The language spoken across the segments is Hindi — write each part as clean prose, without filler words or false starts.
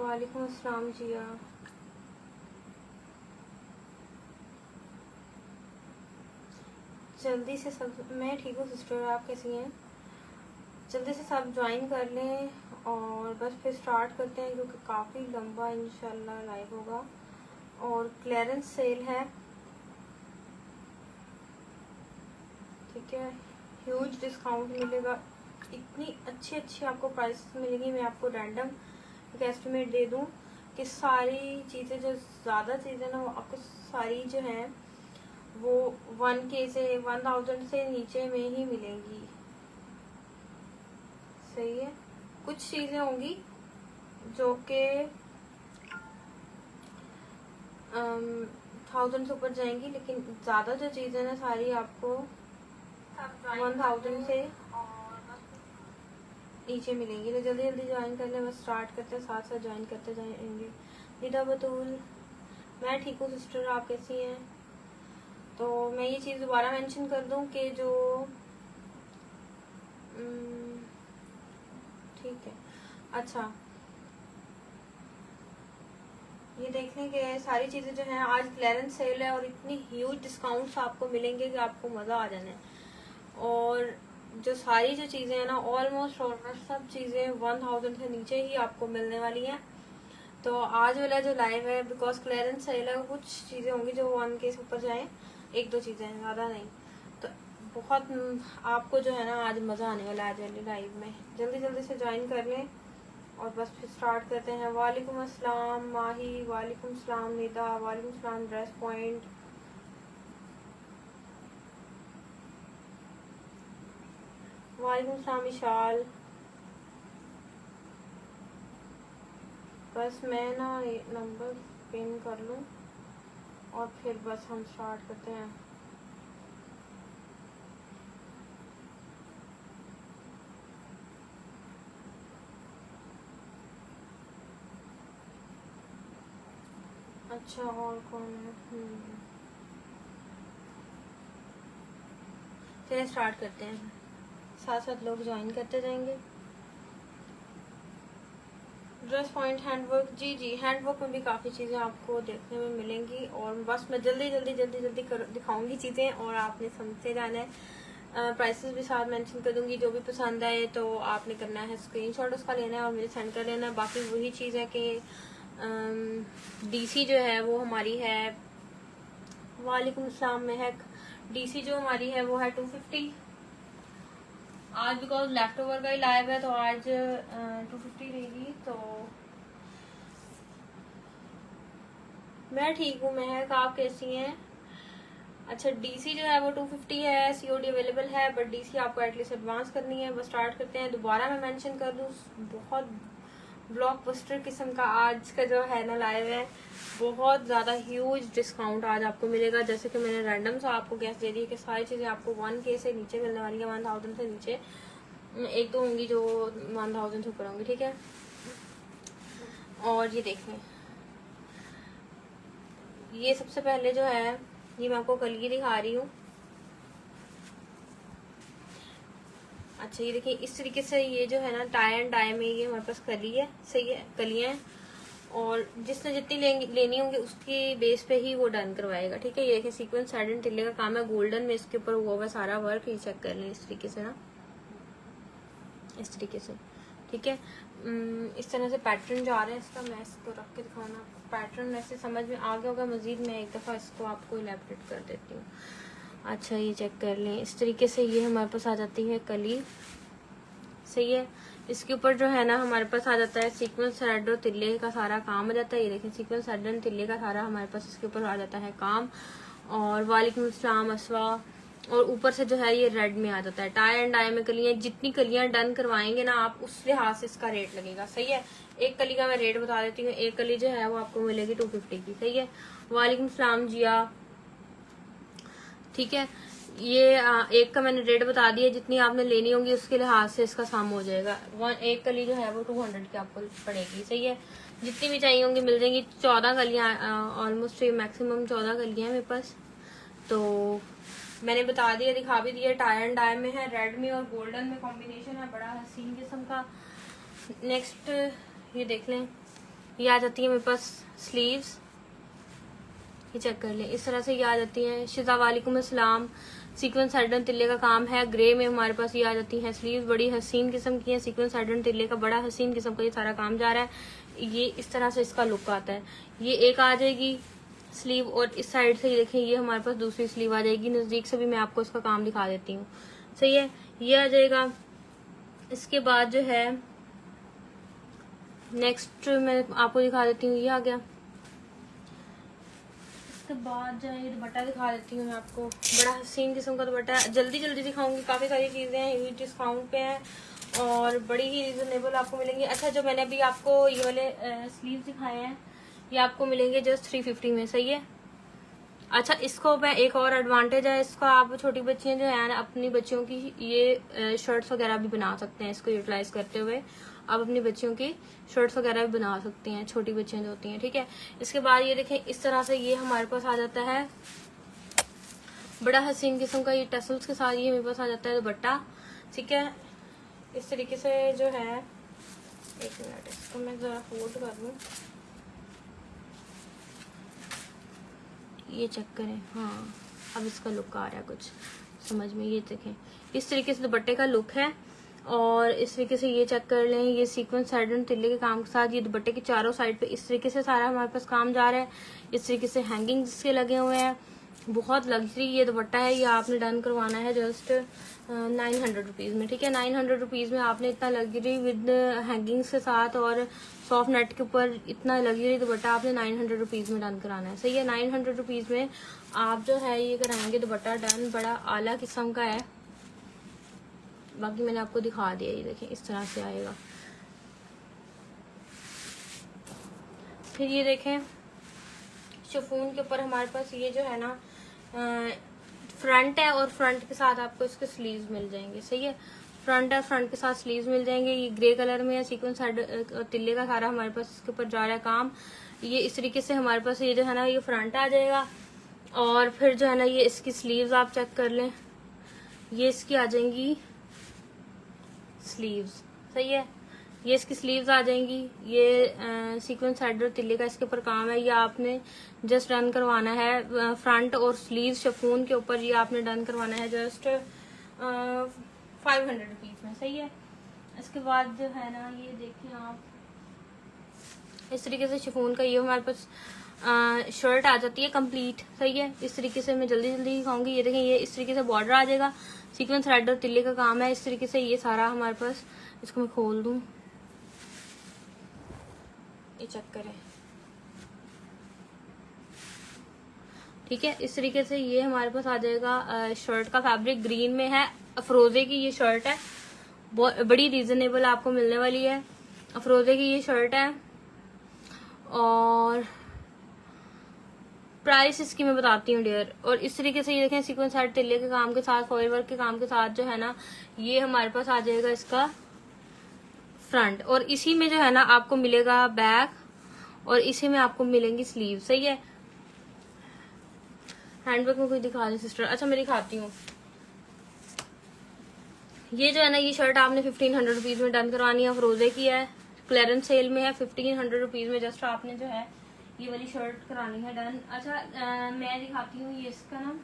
वालेकुम अस्सलाम जिया। जल्दी से सब, मैं ठीक हूँ सिस्टर, आप कैसी हैं? जल्दी से सब ज्वाइन कर लें और बस फिर स्टार्ट करते हैं क्योंकि काफ़ी लंबा इंशाल्लाह लाइव होगा और क्लियरेंस सेल है, ठीक है। ह्यूज डिस्काउंट मिलेगा, इतनी अच्छी अच्छी आपको प्राइसेस मिलेंगी। मैं आपको रैंडम एक एस्टिमेट दे दूं कि सारी चीज़ें जो ज़्यादा चीज़ें ना वो आपको सारी जो हैं वो 1K से 1000 से नीचे में ही मिलेंगी, सही है। कुछ चीज़ें होंगी जो कि 1000 से ऊपर जाएंगी, लेकिन ज़्यादा जो चीज़ें ना सारी आपको 1000 से नीचे मिलेंगी। तो जल्दी जल्दी ज्वाइन कर लें, बस स्टार्ट करते हैं, साथ साथ ज्वाइन करते जाएंगे। निदा बतूल, मैं ठीक हूँ सिस्टर, आप कैसी हैं? तो मैं ये चीज़ दोबारा मेंशन कर दूं कि जो ठीक है, अच्छा ये देख लें कि सारी चीज़ें जो हैं आज क्लियरेंस सेल है और इतनी ह्यूज डिस्काउंट्स आपको मिलेंगे कि आपको मज़ा आ जाना है। और जो सारी जो चीज़ें हैं ना ऑलमोस्ट सब चीज़ें 1000 से नीचे ही आपको मिलने वाली हैं। तो आज वाला जो लाइव है बिकॉज क्लियरेंस सेल है, कुछ चीज़ें होंगी जो 1K से ऊपर जाएँ, एक दो चीज़ें हैं, ज़्यादा नहीं। तो बहुत आपको जो है ना आज मज़ा आने वाला है आज वाली लाइव में। जल्दी जल्दी से ज्वाइन कर लें और बस फिर स्टार्ट करते हैं। वालेकुम अस्सलाम माही, वालेकुम अस्सलाम निदा, वालेकुम अस्सलाम ड्रेस पॉइंट, वालेकुम अस्सलाम इशाल। बस मैं ना नंबर पिन कर लूँ और फिर बस हम स्टार्ट करते हैं। अच्छा और कौन है? चलिए स्टार्ट करते हैं, साथ साथ लोग ज्वाइन करते जाएंगे। ड्रेस पॉइंट हैंडवर्क, जी जी हैंडवर्क में भी काफ़ी चीज़ें आपको देखने में मिलेंगी और बस मैं जल्दी जल्दी जल्दी जल्दी दिखाऊंगी चीज़ें और आपने समझते जाना है। प्राइसेस भी साथ मेंशन कर दूंगी, जो भी पसंद आए तो आपने करना है स्क्रीनशॉट उसका लेना है और मुझे सेंड कर लेना है। बाकी वही चीज़ है कि डीसी जो है वो हमारी है, वालेकुम अस्सलाम महक, डीसी जो हमारी है वो है 250। आज बिकॉज लेफ्ट ओवर का ही लाइव है तो आज 250 रहेगी। तो मैं ठीक हूँ महक, आप कैसी हैं? अच्छा डीसी जो है वो 250 है, सीओडी अवेलेबल है, बट डीसी आपको एटलीस्ट एडवांस करनी है। बस स्टार्ट करते हैं। दोबारा मैं मेंशन कर दूँ, बहुत ब्लॉकबस्टर किस्म का आज का जो है ना लाइव है, बहुत ज़्यादा ह्यूज डिस्काउंट आज आपको मिलेगा। जैसे कि मैंने रैंडम सा आपको गैस दे दी है कि सारी चीज़ें आपको 1K से नीचे मिलने वाली है, 1000 से नीचे, एक दो होंगी जो 1000 से ऊपर होंगी, ठीक है। और ये देखें, ये सबसे पहले जो है ये मैं आपको कली दिखा रही हूँ। अच्छा ये देखिए इस तरीके से ये जो है ना टाई एंड डाई में ये हमारे पास कली है, सही है, कलियाँ हैं और जिसने जितनी लेनी होंगी उसकी बेस पे ही वो डन करवाएगा, ठीक है। ये देखिए सीक्वेंस साइड एंड तिल्ले का काम है, गोल्डन में इसके ऊपर हुआ हुआ सारा वर्क, ये चेक कर लें इस तरीके से ना, इस तरीके से, ठीक है। इस तरह से पैटर्न जो आ रहे हैं इसका, मैं इसको रख के दिखाऊँ, पैटर्न ऐसे समझ में आ गया होगा। मजीद मैं एक दफ़ा इसको आपको इलेबरेट कर देती हूँ। अच्छा ये चेक कर लें, इस तरीके से ये हमारे पास आ जाती है कली, सही है। इसके ऊपर जो है ना हमारे पास आ जाता है सीक्वेंस थ्रेड और तिल्ले का सारा काम आ जाता है। ये देखें सीक्वेंस थ्रेड और तिल्ले का सारा हमारे पास इसके ऊपर आ जाता है काम। और वालेकुम अस्सलाम अस्वा, और ऊपर से जो है ये रेड में आ जाता है। टाई एंड डाई में कलियां, जितनी कलियां डन करवाएंगे ना आप उस लिहाज से इसका रेट लगेगा, सही है। एक कली का मैं रेट बता देती हूँ, एक कली जो है वो आपको मिलेगी 250 की, सही है। वालेकुम अस्सलाम जिया, ठीक है। ये एक का मैंने रेट बता दिया, जितनी आपने लेनी होगी उसके लिहाज से इसका साम हो जाएगा। एक कली जो है वो 200 की आपको पड़ेगी, सही है। जितनी भी चाहिए होंगी मिल जाएंगी। 14 कलियाँ ऑलमोस्ट, मैक्सिमम 14 कलियाँ हैं मेरे पास। तो मैंने बता दिया, दिखा भी दिया, टाई एंड डाई में है, रेड में और गोल्डन में कॉम्बिनेशन है, बड़ा हसीन किस्म का। नेक्स्ट ये देख लें, ये आ जाती है मेरे पास स्लीव्स, ये चेक कर लें, इस तरह से ये आ जाती हैं। शिजा वालेकुम अस्सलाम। सीक्वेंस साइडन तिल्ले का काम है, ग्रे में हमारे पास ये आ जाती हैं स्लीव्स, बड़ी हसीन किस्म की है। सीक्वेंस साइडन तिल्ले का बड़ा हसीन किस्म का ये सारा काम जा रहा है। ये इस तरह से इसका लुक आता है। ये एक आ जाएगी स्लीव, और इस साइड से ये देखें ये हमारे पास दूसरी स्लीव आ जाएगी। नजदीक से भी मैं आपको इसका काम दिखा देती हूँ, सही है। ये आ जाएगा। इसके बाद जो है नेक्स्ट मैं आपको दिखा देती हूँ, ये आ गया। इसके बाद जो है ये दुपट्टा दिखा देती हूँ मैं आपको, बड़ा हसीन किस्म का दुपट्टा है। जल्दी जल्दी दिखाऊंगी, काफ़ी सारी चीज़ें हैं, ये डिस्काउंट पे हैं और बड़ी ही रिजनेबल आपको मिलेंगी। अच्छा, जो मैंने अभी आपको ये वाले स्लीव दिखाए हैं ये आपको मिलेंगे जस्ट 350 में, सही है। अच्छा, इसको मैं एक और एडवांटेज है इसका, आप छोटी बच्चियां जो है ना अपनी बच्चियों की ये शर्ट्स वगैरह भी बना सकते हैं। इसको यूटिलाइज करते हुए आप अपनी बच्चियों की शर्ट्स वगैरह भी बना सकती हैं, छोटी बच्चियां जो होती हैं, ठीक है। इसके बाद ये देखें इस तरह से ये हमारे पास आ जाता है बड़ा हसीन किस्म का, ये टसल्स के साथ ये मेरे पास आ जाता है दुपट्टा, ठीक है। इस तरीके से जो है, एक मिनट इसको मैं जरा फोल्ड कर लूँ, ये चेक करें। हाँ, अब इसका लुक आ रहा है कुछ समझ में, ये देखें इस तरीके से दुपट्टे का लुक है। और इस तरीके से ये चेक कर लें, ये सीक्वेंस साइड तिल्ले के काम के साथ ये दुपट्टे की चारों साइड पे इस तरीके से सारा हमारे पास काम जा रहा है। इस तरीके से हैंगिंग इसके लगे हुए हैं, बहुत लग्जरी ये दुपट्टा है। ये आपने डन करवाना है जस्ट 900 रुपीज़ में, ठीक है। 900 रुपीज़ में आपने इतना लग्जरी विद हैंगिंग्स के साथ और सॉफ्ट नेट के ऊपर इतना लग्जरी दुपट्टा आपने 900 रुपीज़ में डन कराना है, सही है। 900 रुपीज़ में आप जो है ये कराएंगे दुपट्टा डन, बड़ा आला किस्म का है। बाकी मैंने आपको दिखा दिया, ये देखें इस तरह से आएगा। फिर ये देखें शिफॉन के ऊपर हमारे पास ये जो है ना फ्रंट है, और फ्रंट के साथ आपको इसके स्लीव्स मिल जाएंगे, सही है। फ्रंट है, फ्रंट के साथ स्लीव्स मिल जाएंगे। ये ग्रे कलर में है, सीक्वेंस साइड तिल्ले का सारा हमारे पास इसके ऊपर जा रहा है काम। ये इस तरीके से हमारे पास ये जो है ना ये फ्रंट आ जाएगा। और फिर जो है ना ये इसकी स्लीव्स आप चेक कर लें, ये इसकी आ जाएंगी स्लीव्स, सही है। ये इसकी स्लीव्स आ जाएंगी। ये सीक्वेंस साइड तिल्ले का इसके ऊपर काम है, ये आपने जस्ट डन करवाना है फ्रंट और स्लीव शिफॉन के ऊपर, ये आपने डन करवाना है जस्ट 500 रुपीज़ में, सही है। इसके बाद जो है ना ये देखिए आप इस तरीके से शिफॉन का ये हमारे पास शर्ट आ जाती है कंप्लीट, सही है। इस तरीके से मैं जल्दी जल्दी दिखाऊंगी। ये देखें ये इस तरीके से बॉर्डर आ जाएगा, सीक्वेंस रेड और तिल्ले का काम है। इस तरीके से ये सारा हमारे पास, इसको मैं खोल दूं, ये चेक करें, ठीक है। इस तरीके से ये हमारे पास आ जाएगा। शर्ट का फैब्रिक ग्रीन में है, अफरोजे की ये शर्ट है, बड़ी रीजनेबल आपको मिलने वाली है। अफरोजे की ये शर्ट है और प्राइस इसकी मैं बताती हूँ डियर। और इस तरीके से ये देखें सीक्वेंस साइड तिल्ले के काम के साथ, फॉइल वर्क के काम के साथ जो है ना ये हमारे पास आ जाएगा इसका फ्रंट, और इसी में जो है ना आपको मिलेगा बैक, और इसी में आपको मिलेंगी स्लीव, सही है। हैंडवर्क में कोई दिखा दे सिस्टर। अच्छा मैं दिखाती हूँ। ये जो है ना ये शर्ट आपने 1500 रुपीज़ में डन करवानी है, अफरोजे की है, क्लियरेंस सेल में है। 1500 रुपीज़ में जस्ट आपने जो है ये वाली शर्ट करानी है डन। अच्छा मैं दिखाती हूँ, ये इसका ना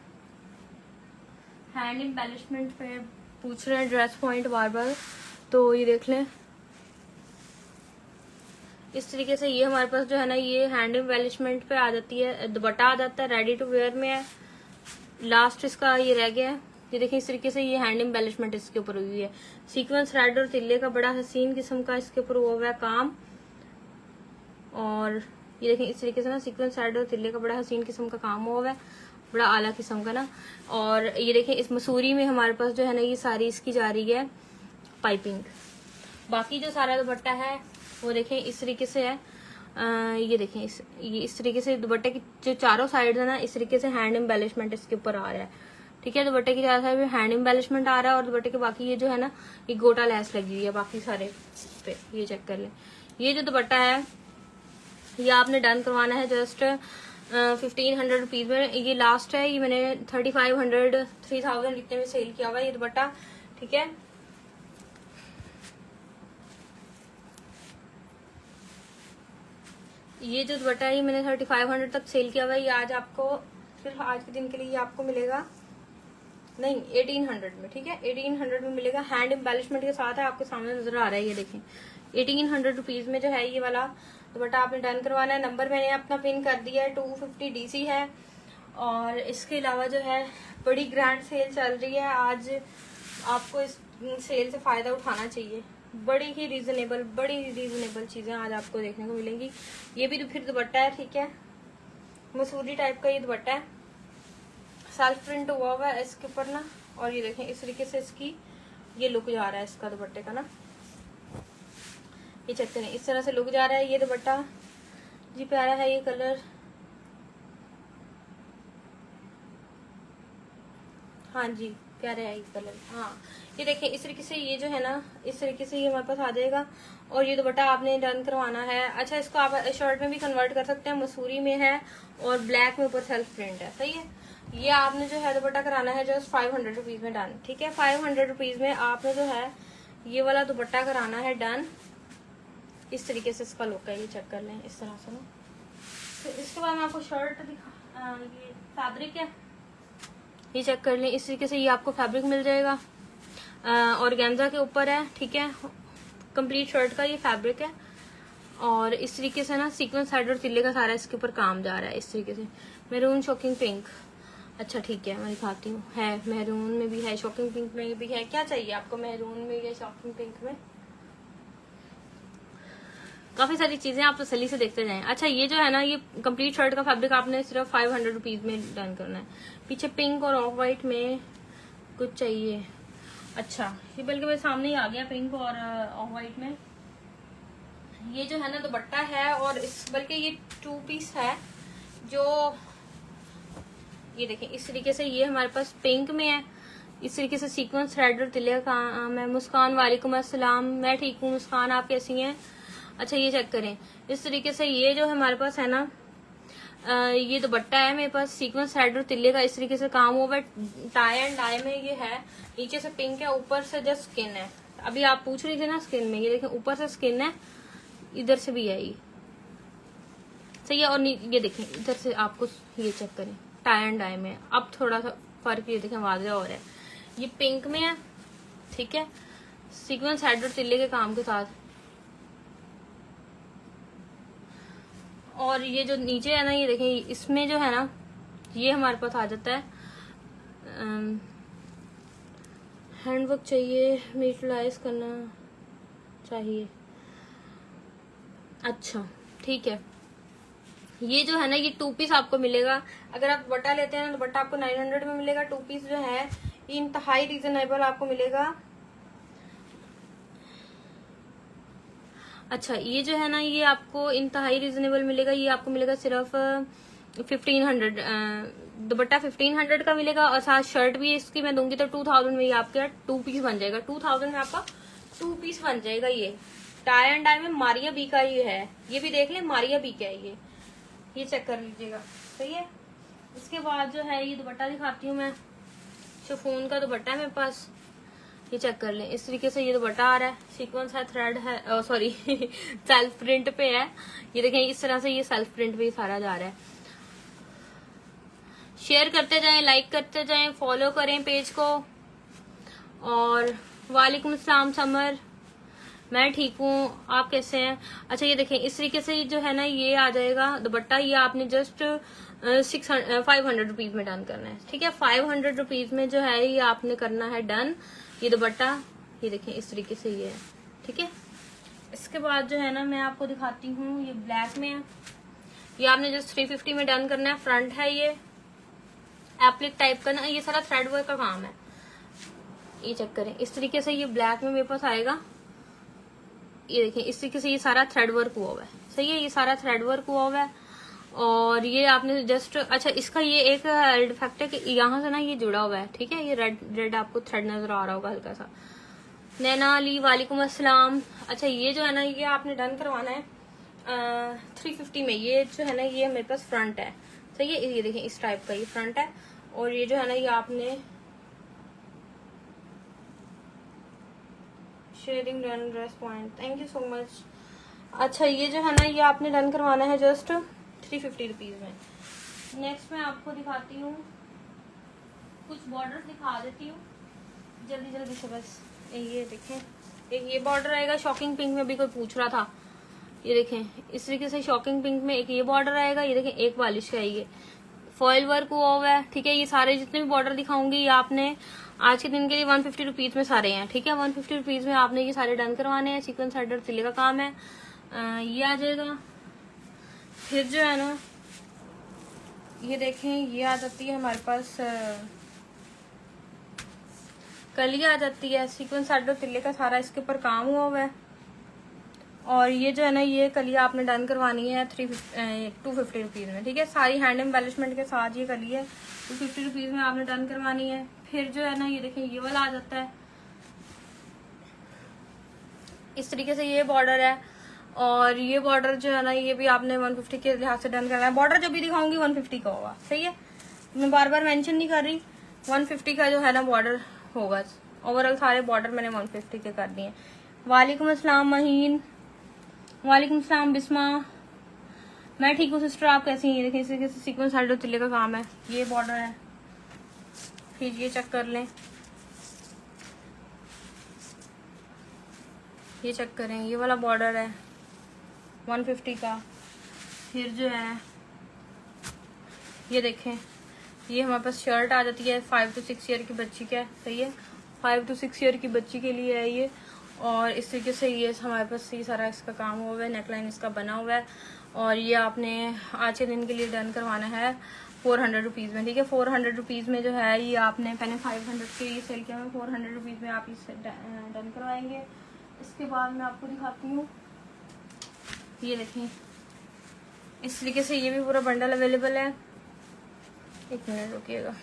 हैंड एम्बेलिशमेंट पे पूछ रहे हैं ड्रेस पॉइंट बार बार, तो ये देख लें इस तरीके से ये हमारे पास जो है ना ये हैंड एम्बेलिशमेंट पे आ जाती है, दुपट्टा आ जाता है, रेडी टू वेयर में है। लास्ट इसका ये रह गया है, ये देखिए इस तरीके से ये हैंड एम्बेलिशमेंट इसके ऊपर हुई है। सीक्वेंस रेड और तिल्ले का बड़ा हसीन किस्म का इसके ऊपर हुआ हुआ है काम। और ये देखें इस तरीके से ना सीक्वेंस रेड और तिल्ले का बड़ा हसीन किस्म का काम हुआ है, बड़ा आला किस्म का ना। और ये देखें इस मसूरी में हमारे पास जो है ना ये सारी इसकी जा रही है पाइपिंग। बाकी जो सारा दुपट्टा है वो देखें इस तरीके से है। ये देखें ये इस तरीके से दुपट्टे की जो चारों साइड है ना इस तरीके से हैंड एम्बेलिशमेंट इसके ऊपर आ रहा है, ठीक है। दुपट्टे की चारों साइड में हैंड एम्बेलिशमेंट आ रहा है, और दुपट्टे के बाकी ये जो है ना ये गोटा लैस लगी हुई है बाकी सारे पे, ये चेक कर लें। ये जो दुपट्टा है ये आपने डन करवाना है जस्ट 1500 रुपीज़ में। ये लास्ट है, ये मैंने 3500 3000 इतने में सेल किया हुआ है ये दुपट्टा, ठीक है। ये जो दुपट्टा है ये मैंने 3500 तक सेल किया हुआ है। ये आज आपको सिर्फ आज के दिन के लिए ये आपको मिलेगा नहीं 1800 में, ठीक है 1800 में मिलेगा। हैंड एम्बेलिशमेंट के साथ है, आपके सामने नजर आ रहा है, ये देखें 1800 रुपीज में जो है ये वाला दुपट्टा आपने डन करवाना है। नंबर मैंने अपना पिन कर दिया है, 250 DC है। और इसके अलावा जो है बड़ी ग्रैंड सेल चल रही है आज, आपको इस सेल से फायदा उठाना चाहिए। बड़ी रीजनेबल चीजें आज आपको देखने को मिलेंगी। ये भी तो फिर दुपट्टा है, ठीक है मसूरी टाइप का ये दुपट्टा है, सेल्फ प्रिंट हुआ हुआ है इसके ऊपर ना। और ये देखें इस तरीके से इसकी ये लुक जा रहा है इसका दुपट्टे का ना, ये चेक करें इस तरह से लुक जा रहा है ये दुपट्टा जी, प्यारा है ये कलर। हाँ जी प्यारा है ये कलर। हाँ ये देखें इस तरीके से ये जो है ना, इस तरीके से ये हमारे पास आ जाएगा। और ये दुपट्टा आपने डन करवाना है। अच्छा इसको आप शर्ट में भी कन्वर्ट कर सकते हैं, मसूरी में है और ब्लैक में ऊपर सेल्फ प्रिंट है, सही है। ये आपने जो है दुपट्टा कराना है जस्ट 500 रुपीज में डन, ठीक है 500 रुपीज में आपने जो है ये वाला दुपट्टा कराना है डन। इस तरीके से इसका लुक है, ये चेक कर लें इस तरह से ना। तो इसके बाद मैं आपको शर्ट दिखा, ये फैब्रिक है, ये चेक कर लें इस तरीके से ये आपको फैब्रिक मिल जाएगा। ऑर्गेन्जा के ऊपर है, ठीक है कंप्लीट शर्ट का ये फैब्रिक है। और इस तरीके से ना सीक्वेंस हेड और तिल्ले का सारा इसके ऊपर काम जा रहा है इस तरीके से। मैरून शॉकिंग पिंक, अच्छा ठीक है मैं दिखाती हूँ, है मैरून में भी है, शॉकिंग पिंक में भी है। क्या चाहिए आपको मैरून में या शॉकिंग पिंक में? काफी सारी चीजें आप तसल्ली से देखते जाएं। अच्छा ये जो है ना ये कंप्लीट शर्ट का फैब्रिक आपने सिर्फ 500 रुपीज में डन करना है। पीछे पिंक और ऑफ वाइट में कुछ चाहिए, अच्छा ये बल्कि मेरे सामने ही आ गया पिंक और ऑफ वाइट में। ये जो है ना दुपट्टा है और इस बल्कि ये 2 पीस है जो ये देखें इस तरीके से ये हमारे पास पिंक में है। इस तरीके से सीक्वेंस थ्रेड और तिले का काम है। मुस्कान वालेकुम अस्सलाम, मैं ठीक हूँ मुस्कान, आप कैसी हैं? अच्छा ये चेक करें इस तरीके से ये जो हमारे पास है ना ये दुपट्टा है मेरे पास, सीक्वेंस थ्रेड और तिल्ले का इस तरीके से काम हुआ है। टाई एंड डाई में ये है, नीचे से पिंक है, ऊपर से जस्ट स्किन है। अभी आप पूछ रही थी ना स्किन में, ये देखें ऊपर से स्किन है, इधर से भी है ये सही है। और ये देखें इधर से आपको ये चेक करें टाई एंड डाई में, अब थोड़ा सा फर्क ये देखें वाज़ह हो रहा है। ये पिंक में है, ठीक है सीक्वेंस हेड और तिल्ले के काम के साथ। और ये जो नीचे है ना ये देखें इसमें जो है ना ये हमारे पास आ जाता है हैंडवर्क चाहिए, यूटिलाइज करना चाहिए। अच्छा ठीक है ये जो है ना ये 2 पीस आपको मिलेगा। अगर आप दुपट्टा लेते हैं ना दुपट्टा आपको 900 में मिलेगा। 2 पीस जो है ये इंतहाई रीजनेबल आपको मिलेगा। अच्छा ये जो है ना ये आपको इंतहाई रीजनेबल मिलेगा। ये आपको मिलेगा सिर्फ 1500, दुपट्टा 1500 का मिलेगा और साथ शर्ट भी इसकी मैं दूंगी तो 2000 में ये आपके 2 पीस बन जाएगा। 2000 में आपका 2 पीस बन जाएगा। ये टाई एंड डाई में मारिया बी का ये है, ये भी देख लें मारिया बी का है ये चेक कर लीजिएगा सही है। इसके बाद जो है ये दुपट्टा दिखाती हूँ मैं, शिफॉन का दुपट्टा है मेरे पास, ये चेक कर लें इस तरीके से ये दुपट्टा आ रहा है, सीक्वेंस है, थ्रेड है, सॉरी सेल्फ प्रिंट पे है। ये देखें इस तरह से ये सेल्फ प्रिंट पे सारा जा रहा है। शेयर करते जाएं, लाइक करते जाएं, फॉलो करें पेज को। और वालेकुम अस्सलाम समर, मैं ठीक हूँ आप कैसे हैं? अच्छा ये देखें इस तरीके से जो है ना ये आ जाएगा दुपट्टा, ये आपने जस्ट 500 रुपीज में डन करना है, ठीक है 500 रुपीज में जो है ये आपने करना है डन। ये दुपट्टा ये देखें इस तरीके से ये है, ठीक है। इसके बाद जो है ना मैं आपको दिखाती हूँ ये ब्लैक में है, ये आपने जस्ट 350 में डन करना है। फ्रंट है ये एप्लिक टाइप का ना, ये सारा थ्रेड वर्क का काम है। ये चेक करें इस तरीके से ये ब्लैक में मेरे पास आएगा। ये देखें इस तरीके से ये सारा थ्रेड वर्क हुआ हुआ है, सही है ये सारा थ्रेड वर्क हुआ हुआ है। और ये आपने जस्ट अच्छा इसका ये एक डिफेक्ट है कि यहाँ से ना ये जुड़ा हुआ है, ठीक है ये रेड आपको थ्रेड नजर आ रहा होगा हल्का सा। नैना अली वालेकुम अस्सलाम। अच्छा ये जो है ना ये आपने डन करवाना है 350 में। ये जो है ना ये मेरे पास फ्रंट है, सही है ये देखें इस टाइप का ये फ्रंट है। और ये जो है ना ये आपने sharing done dress point, thank you so much. अच्छा ये जो है ना ये आपने डन करवाना है जस्ट 350 रुपीज में। नेक्स्ट मैं आपको दिखाती हूँ, कुछ बॉर्डर दिखा देती हूँ जल्दी जल्दी से बस। ये देखें, एक ये बॉर्डर आएगा शॉकिंग पिंक में, अभी कोई पूछ रहा था। ये देखें इस तरीके से शॉकिंग पिंक में एक ये बॉर्डर आएगा। ये देखें एक बालिश का ये फॉइल वर्क हुआ हुआ है, ठीक है। ये सारे जितने भी बॉर्डर दिखाऊंगी ये आपने आज के दिन के लिए 150 रुपीज में सारे हैं, ठीक है। 150 रुपीज में आपने ये सारे डन करवाने हैं। सीक्वेंस हेडर तिले का काम है। ये आ जाएगा। फिर जो है ना ये देखें ये आ जाती है हमारे पास कलिया आ जाती है। सीक्वेंस हेडर तिले का सारा इसके ऊपर काम हुआ हुआ है। और ये जो है ना ये कलिया आपने डन करवानी है 250 रुपीज में, ठीक है। सारी हैंड एम्बेलिशमेंट के साथ ये कलिया 250 रुपीज में आपने डन करवानी है। फिर जो है ना ये देखें ये वाला आ जाता है इस तरीके से, ये बॉर्डर है। और ये बॉर्डर जो है ना ये भी आपने 150 के लिहाज से डन करना है। बॉर्डर जो भी दिखाऊंगी 150 का होगा, सही है। मैं बार बार मेंशन नहीं कर रही, 150 का जो है ना बॉर्डर होगा। ओवरऑल सारे बॉर्डर मैंने 150 के कर दिए। वालेकुम अस्सलाम महीन, वालेकुम अस्सलाम बिस्मा। मैं ठीक हूँ सिस्टर, आप कैसी हैं? देखिए इस तरीके से सीक्वेंस हेडर तिले का काम है। ये बॉर्डर है, फिर ये चेक कर लें, ये चेक करें, ये वाला बॉर्डर है 150 का। फिर जो है ये देखें ये हमारे पास शर्ट आ जाती है 5 to 6 ईयर की बच्ची का, सही है। 5 to 6 ईयर की बच्ची के लिए है ये। और इस तरीके से ये हमारे पास ये सारा इसका काम हुआ है, नेकलाइन इसका बना हुआ है। और ये आपने आज के दिन के लिए डन करवाना है 400 रुपीज़ में, ठीक है। 400 रुपीज़ में जो है ये आपने पहले 500 के ये सेल किया, 400 रुपीज़ में आप इसे डन करवाएंगे। इसके बाद मैं आपको दिखाती हूँ, ये देखें इस तरीके से ये भी पूरा बंडल अवेलेबल है। एक मिनट रुकिएगा,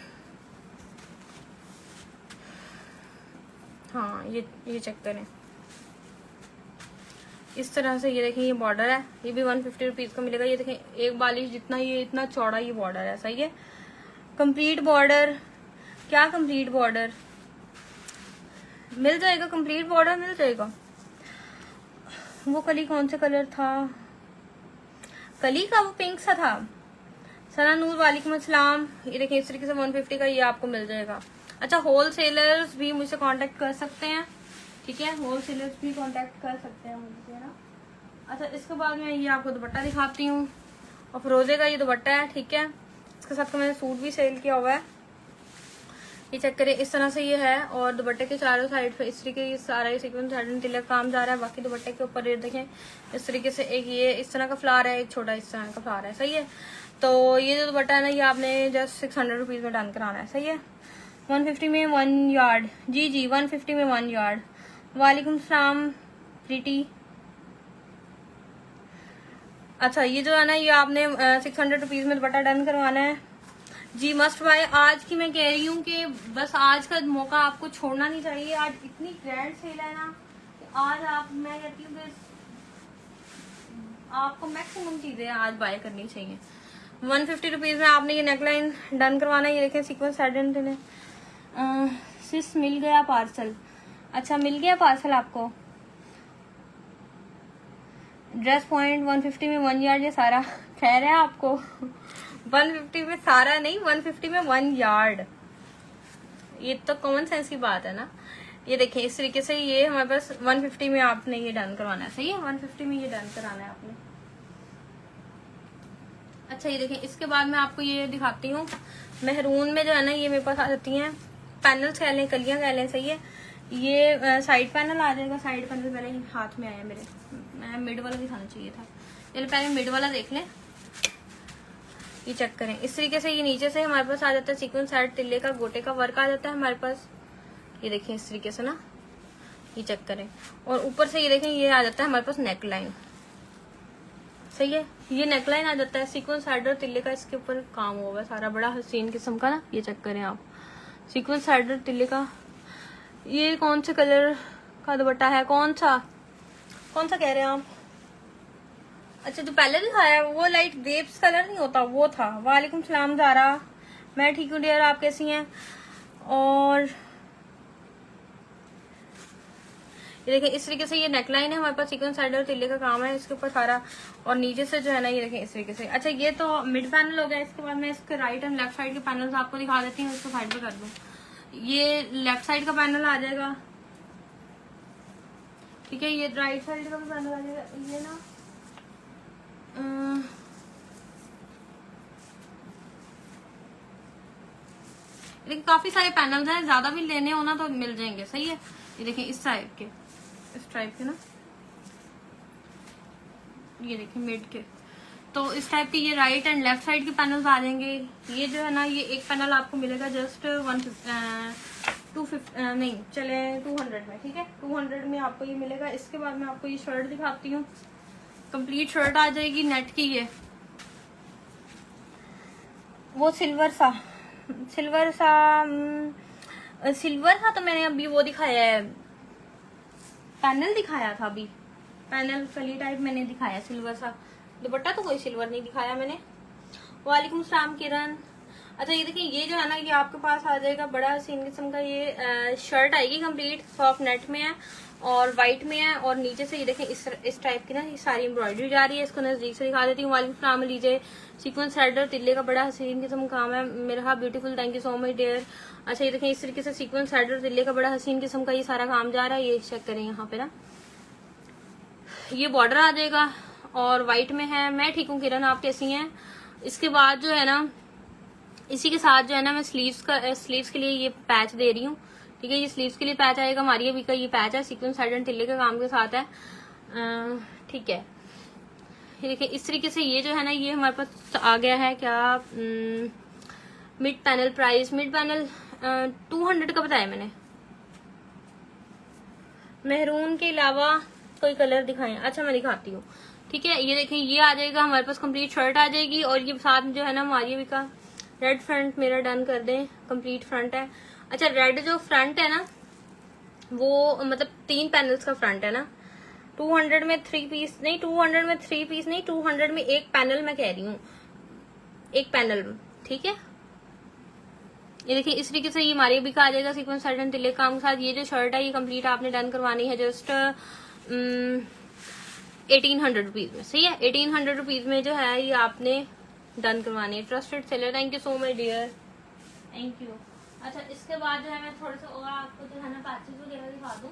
हाँ ये चेक करें इस तरह से। ये देखें ये बॉर्डर है, ये भी 150 रुपीज़ का मिलेगा। ये देखें एक बालिश जितना ये इतना चौड़ा ये बॉर्डर है, सही है। कंप्लीट बॉर्डर, क्या कंप्लीट बॉर्डर मिल जाएगा? कंप्लीट बॉर्डर मिल जाएगा। वो कली कौन से कलर था? कली का वो पिंक सा था। सना नूर वालेकुम अस्सलाम। ये देखिए इस तरीके से 150 का ये आपको मिल जाएगा। अच्छा होल सेलर्स भी मुझसे कांटेक्ट कर सकते हैं, ठीक है। होल सेलर्स भी कांटेक्ट कर सकते हैं मुझसे ना। अच्छा इसके बाद मैं ये आपको दुपट्टा दिखाती हूँ। और फिरोजे का ये दुपट्टा है, ठीक है। इसके साथ का मैंने सूट भी सेल किया हुआ है। ये चेक करें इस तरह से ये है। और दुपट्टे के चारों साइड पे इस तरीके ये सारा सीक्वेंस साइड तिलक काम जा रहा है। बाकी दुपट्टे के ऊपर ये देखें इस तरीके से एक ये इस तरह का फ्लावर है, एक छोटा इस तरह का फ्लावर है, सही है। तो ये जो दुपट्टा है ना ये आपने जस्ट 600 रुपीज़ में डन कराना है, सही है। 150 में 1 यार्ड, जी 150 में 1 यार्ड। वालेकुम सलाम प्रीति। अच्छा ये जो है ना ये आपने 600 रुपीज़ में दुपट्टा डन करवाना है जी। मस्ट बाय आज की मैं कह रही हूँ कि बस आज का मौका आपको छोड़ना नहीं चाहिए। आज इतनी ग्रैंड सेल है ना कि आज आप, मैं कहती हूँ कि आपको मैक्सिमम चीजें आज बाय करनी चाहिए। 150 रुपीज़ में आपने ये नेकलाइन डन करवाना है। ये देखें सीक्वेंस साइड ने सिस मिल गया पार्सल। अच्छा मिल गया पार्सल आपको। ड्रेस पॉइंट 150 में 1 यार्ड, ये सारा खैर है आपको। 150 में सारा नहीं, 150 में 1 यार्ड, ये तो कॉमन सेंस की बात है ना। ये देखें इस तरीके से ये हमारे पास 150 में आपने ये डन करवाना है, सही है। 150 में ये डन कराना है आपने। अच्छा ये देखें इसके बाद मैं आपको ये दिखाती हूँ। मेहरून में जो है ना ये मेरे पास आ जाती हैं पैनल्स कह लें, कलियां कह लें, सही है। ये साइड पैनल आ जाएगा। साइड पैनल पहले हाथ में आया मेरे, मैं मिड वाला दिखाना चाहिए था। चलिए पहले मिड वाला देख लें। ये चेक करें इस तरीके से ये नीचे से हमारे पास आ जाता है सीक्वेंस साइड तिल्ले का गोटे का वर्क आ जाता है हमारे पास। ये देखें इस तरीके से ना, ये चेक करें। और ऊपर से ये देखें ये आ जाता है हमारे पास नेक लाइन, सही है। ये नेकलाइन आ जाता है सीक्वेंस साइडर तिल्ले का, इसके ऊपर काम हुआ है सारा, बड़ा हसीन किस्म का ना। ये चेक करें आप सीक्वेंस साइडर तिल्ले का। ये कौन से कलर का दुपट्टा है? कौन सा कह रहे हैं आप? अच्छा जो पहले दिखाया है वो लाइट ग्रेप्स कलर नहीं होता, वो था। वालेकुम सलाम ज़ारा, मैं ठीक हूँ डियर, आप कैसी हैं? और ये देखें इस तरीके से ये नेकलाइन है हमारे पास, सीक्वेंस साइडर तिल्ले का काम है इसके ऊपर सारा, और नीचे से जो है ना ये देखें इस तरीके से। अच्छा ये तो मिड पैनल हो गया। इसके बाद मैं इसके राइट एंड लेफ्ट साइड के पैनल्स आपको दिखा देती हूँ, इसको साइड पे कर दूँ। ये लेफ्ट साइड का पैनल आ जाएगा, ठीक है, ये राइट साइड का भी पैनल आ जाएगा। ये ना लेकिन काफी सारे पैनल्स हैं, ज्यादा भी लेने हो ना तो मिल जाएंगे, सही है। ये देखें इस टाइप के, इस टाइप के ना, ये देखें मिड के, तो इस टाइप के ये राइट एंड लेफ्ट साइड के पैनल्स आ जाएंगे। ये जो है ना ये एक पैनल आपको मिलेगा जस्ट 200 में, ठीक है, 200 में आपको ये मिलेगा। इसके बाद मैं आपको ये शर्ट दिखाती हूँ, कंप्लीट शर्ट आ जाएगी नेट की। ये वो सिल्वर सा तो मैंने अभी वो दिखाया है, पैनल दिखाया था अभी, पैनल कली टाइप मैंने दिखाया सिल्वर सा। दुपट्टा तो कोई सिल्वर नहीं दिखाया मैंने। वालेकुम सलाम किरण। अच्छा ये देखिए ये जो है ना ये आपके पास आ जाएगा बड़ा हसीन किस्म का, ये शर्ट आएगी कंप्लीट, सॉफ्ट नेट में है और व्हाइट में है, और नीचे से ये देखें इस टाइप की ना ये सारी एम्ब्रॉयडरी जा रही है। इसको नजदीक से दिखा देती हूँ। वालेकुम सलाम लीजिए। सीक्वेंस हेडर तिल्ले का बड़ा हसीन किस्म काम है मेरा, beautiful, thank you so much dear. अच्छा ये देखें इस तरीके से सीक्वेंस हेडर तिल्ले का बड़ा हसीन किस्म का ये सारा काम जा रहा है। ये चेक करें यहाँ पे ना, ये बॉर्डर आ जाएगा और व्हाइट में है। मैं ठीक हूँ किरण, आप कैसी हैं? इसके बाद जो है ना इसी के साथ जो है ना मैं स्लीव्स के लिए ये पैच दे रही हूँ, ठीक है। ये स्लीव्स के लिए पैच आएगा, मारिया भी का ये पैच है, सीक्वेंस साइड एंड तिल्ले के काम के साथ है, ठीक है। ये देखिए इस तरीके से ये जो है ना ये हमारे पास आ गया है क्या, mid panel price, mid panel 200 का बताया मैंने। मेहरून के अलावा कोई कलर दिखाएं? अच्छा मैं दिखाती हूँ, ठीक है। ये देखें ये आ जाएगा हमारे पास, कंप्लीट शर्ट आ जाएगी, और ये साथ में जो है ना मारिया भी का रेड फ्रंट मेरा डन कर दें, कंप्लीट फ्रंट है। अच्छा रेड जो फ्रंट है ना वो मतलब 3 पैनल्स का फ्रंट है ना, 200 में 3 पीस नहीं, 200 में 3 पीस नहीं, 200 में एक पैनल मैं कह रही हूँ, एक पैनल, ठीक है। ये देखिए इस तरीके से ये मारिया भी का आ जाएगा सीक्वेंस साइड एंड तिल्ले काम के साथ। ये जो शर्ट है ये कंप्लीट आपने डन करवानी है जस्ट 1800 रुपीज में, सही है। 1800 रुपीज में जो है ये आपने डन करवानी है। Trusted seller, thank you so much dear, thank you. अच्छा इसके बाद जो है मैं थोड़ा सा और आपको जो है ना पैचेस वगैरह दिखा दूं।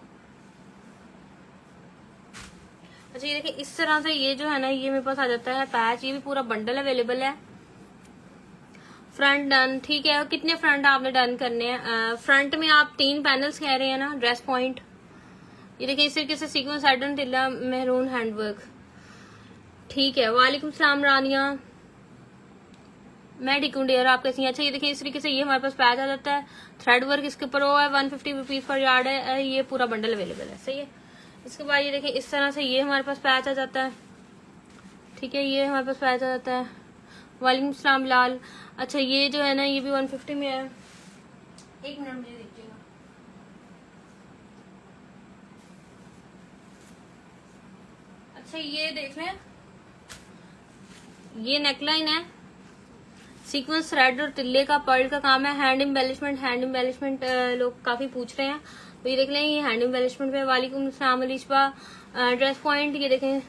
अच्छा ये देखिए इस तरह से ये जो है ना ये मेरे पास आ जाता है पैच, ये भी पूरा बंडल अवेलेबल है। फ्रंट डन, ठीक है। कितने फ्रंट आपने डन करने हैं? फ्रंट में आप 3 पैनल्स कह रहे हैं ना, ड्रेस पॉइंट। ये देखिए इस तरीके से सीक्वेंस साइड तिल्ला मेहरून हैंडवर्क, ठीक है। वालेकुम सलाम रानिया, मैं ठीक हूँ डियर, आप कैसी हैं? अच्छा ये देखिए इस तरीके से ये हमारे पास पैच आ जाता है, थ्रेड वर्क इसके ऊपर हुआ है, 150 रुपीज पर यार्ड है, ये पूरा बंडल अवेलेबल है, सही है। इसके बाद ये देखिए इस तरह से ये हमारे पास पैच आ जाता है, ठीक है, ये हमारे पास पैच आ जाता है। वालेकुम सलाम लाल। अच्छा ये जो है ना ये भी 150 में है, एक मिनट मुझे दीजिएगा। अच्छा ये देख लें, ये नेकलाइन है, सीक्वेंस थ्रेड और तिल्ले का पर्ल का काम है। हैंड एम्बेलिशमेंट लोग काफी पूछ रहे हैं, तो ये देख लें ये हैंड एम्बेलिशमेंट पे। वालेकुम सलाम अलीशबा। ड्रेस पॉइंट ये देखें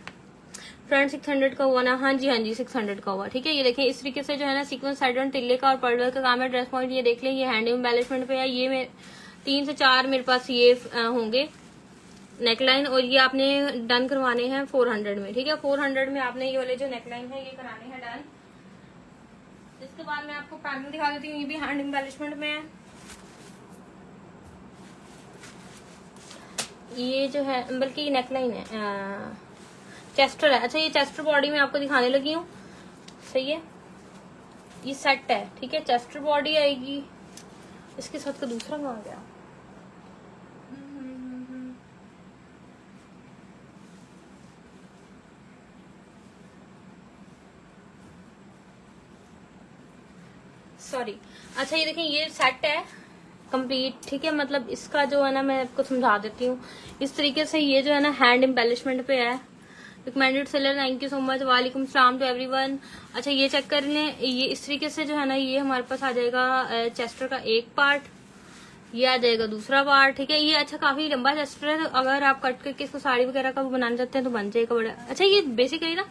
फ्रंट 600 का हुआ ना, हाँ जी 600 का हुआ, ठीक है। ये देखें इस तरीके से जो है ना सीक्वेंस साइड और तिल्ले का और पर्ल का काम है। ड्रेस पॉइंट ये देख लें ये हैंड एम्बेलिशमेंट पे है। ये 3 से 4 मेरे पास ये होंगे नेकलाइन, और ये आपने डन करवाने हैं 400 में, ठीक है। 400 में आपने ये वाले जो नेकलाइन है ये कराने हैं डन। इसके बाद मैं आपको पैनल दिखा देती हूँ, ये भी हैंड एम्बेलिशमेंट में है। ये जो है बल्कि नेकलाइन है, चेस्टर है। अच्छा ये चेस्टर बॉडी में आपको दिखाने लगी हूँ, सही है। ये सेट है, ठीक है, चेस्टर बॉडी आएगी। इसके साथ का दूसरा कहाँ गया? सॉरी। अच्छा ये देखिए ये सेट है कंप्लीट, ठीक है। मतलब इसका जो है ना मैं आपको समझा देती हूँ। इस तरीके से ये जो है ना हैंड एम्बेलिशमेंट पे है। Recommended seller, thank you so much. वालेकुम सलाम टू एवरीवन। अच्छा ये चेक कर लें, ये इस तरीके से जो है ना ये हमारे पास आ जाएगा चेस्टर का एक पार्ट, ये आ जाएगा दूसरा पार्ट, ठीक है। ये अच्छा काफी लंबा चेस्टर है, तो अगर आप कट करके इसको साड़ी वगैरह का बनाना चाहते हैं तो बन जाएगा बड़ा अच्छा। ये बेसिकली ना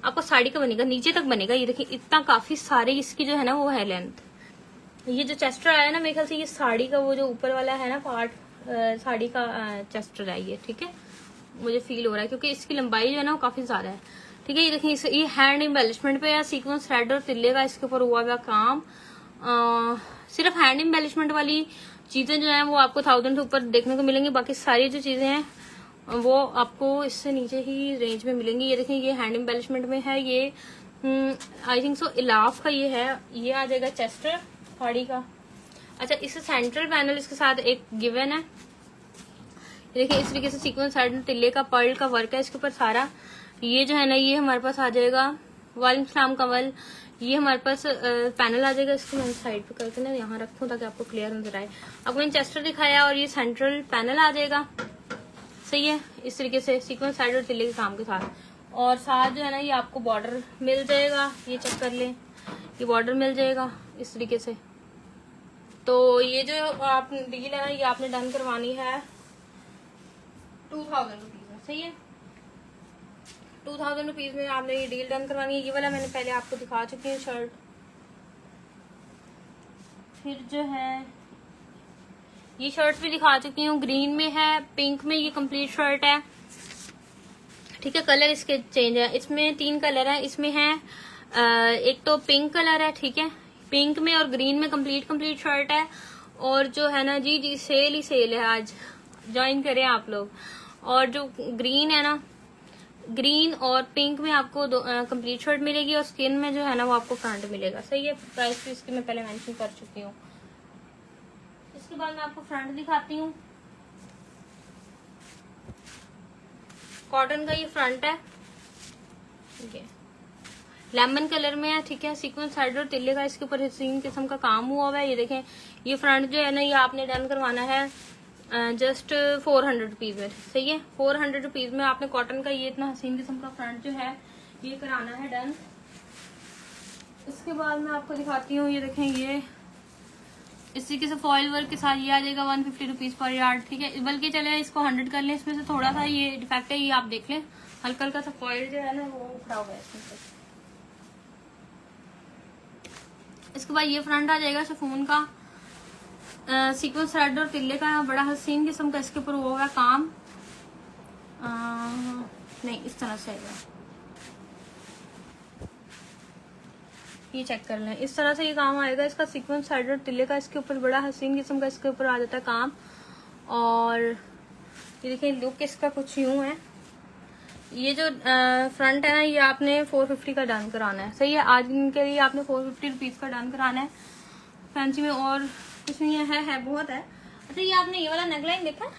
आपको साड़ी का बनेगा, नीचे तक बनेगा। ये देखिए इतना काफी सारे इसकी जो है ना वो है लेंथ। ये जो चेस्टर आया ना मेरे ख्याल से ये साड़ी का वो जो ऊपर वाला है ना पार्ट, साड़ी का चेस्टर है ये, ठीक है। मुझे फील हो रहा है क्योंकि इसकी लंबाई जो है ना वो काफी ज्यादा है, ठीक है। ये देखिए ये हैंड एम्बेलिशमेंट पे है, सीक्वेंस थ्रेड और तिल्ले का इसके ऊपर हुआ हुआ काम। सिर्फ हैंड एम्बेलिशमेंट वाली चीजें जो है वो आपको 1000 से ऊपर देखने को मिलेंगी, बाकी सारी जो चीजें हैं वो आपको इससे नीचे ही रेंज में मिलेंगी। ये देखिए ये हैंड एम्बेलिशमेंट में है, ये आई थिंक सो इलाफ का ये है। ये आ जाएगा चेस्टर साड़ी का। अच्छा इससे सेंट्रल पैनल इसके साथ एक गिवन है, देखिए इस तरीके से सीक्वेंस साइड तिल्ले का पर्ल का वर्क है इसके ऊपर सारा। ये जो है ना ये हमारे पास आ जाएगा वालिम सलाम कमल, ये हमारे पास पैनल आ जाएगा। इसको मैं साइड पे करके ना यहाँ रखूं ताकि आपको क्लियर नजर आए। आपको मैंने चेस्टर दिखाया और ये सेंट्रल पैनल आ जाएगा, सही है। इस तरीके से सीक्वेंस साइड और तिल्ले के काम के साथ, और साथ जो है ना ये आपको बॉर्डर मिल जाएगा। ये चेक कर लें, ये बॉर्डर मिल जाएगा इस तरीके से। तो ये जो आप डील है ना ये आपने डन करवानी है 2000 रुपीज में, सही है। 2000 रुपीज में आपने ये डील डन करवानी है। ये वाला मैंने पहले आपको दिखा चुकी हूँ शर्ट। फिर जो है ये शर्ट भी दिखा चुकी हूँ, ग्रीन में है, पिंक में ये कंप्लीट शर्ट है, ठीक है। कलर इसके चेंज है, इसमें 3 कलर है। इसमें है एक तो पिंक कलर है, ठीक है, पिंक में और ग्रीन में कंप्लीट शर्ट है। और जो है ना जी सेल ही सेल है, आज ज्वाइन करें आप लोग। और जो ग्रीन है ना, ग्रीन और पिंक में आपको कंप्लीट शर्ट मिलेगी, और स्किन में जो है ना वो आपको फ्रंट मिलेगा, सही है। प्राइस भी इसकी मैं पहले मेंशन कर चुकी हूँ। इसके बाद मैं आपको फ्रंट दिखाती हूँ। कॉटन का ये फ्रंट है, ठीक है, लेमन कलर में है, ठीक है। सीक्वेंस साइड और तिल्ले का इसके ऊपर हसीन किस्म का काम हुआ हुआ है। ये देखें ये फ्रंट जो है ना ये आपने डन करवाना है जस्ट 400 रुपीज में, सही है। 400 रुपीज में आपने कॉटन का ये इतना हसीन किस्म का फ्रंट जो है ये कराना है डन। इसके बाद मैं आपको दिखाती हूँ, ये देखें ये इस तरीके से फॉइल वर्क के साथ ये आ जाएगा 150 रुपीज पर यार्ड, ठीक है। बल्कि चले इसको 100 कर लें, इसमें से थोड़ा सा ये डिफेक्ट है, ये आप देख लें, हल्का हल्का सा फॉइल जो है ना वो उखड़ा हुआ है इसमें से। इसके बाद ये फ्रंट आ जाएगा शिफॉन का, सीक्वेंस थ्रेड और तिल्ले का बड़ा हसीन किस्म का इसके ऊपर होगा काम। नहीं इस तरह से आएगा, ये चेक कर लें, इस तरह से ये काम आएगा इसका। सीक्वेंस साइड और तिल्ले का इसके ऊपर बड़ा हसीन किस्म का इसके ऊपर आ जाता है काम। और ये देखिए लुक इसका कुछ यूं है। ये जो फ्रंट है ना ये आपने 450 का डन कराना है, सही है। आज के लिए आपने 450 रुपीज का डन कराना है। फैंसी में और कुछ नहीं है बहुत है। अच्छा ये आपने ये वाला नेकलाइन देखा,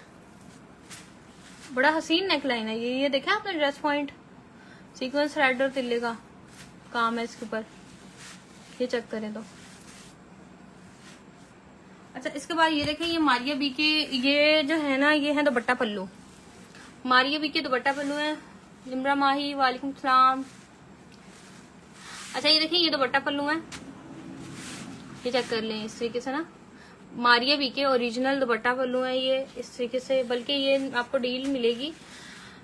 बड़ा हसीन नेकलाइन है ये देखा आपने, ड्रेस पॉइंट सीक्वेंस थ्रेड और तिल्ले का काम है इसके ऊपर, ये चेक करें तो। अच्छा इसके बाद ये देखें ये मारिया बी के ये जो है ना ये है दुपट्टा पल्लू, मारिया बी के दुपट्टा पल्लू है। जिमरा माही वालेकुम सलाम। अच्छा ये देखिए ये दुपट्टा पल्लू है, ये चेक कर लें इस तरीके से ना, मारिया बी के ओरिजिनल दुपट्टा पल्लू है ये इस तरीके से। बल्कि ये आपको डील मिलेगी,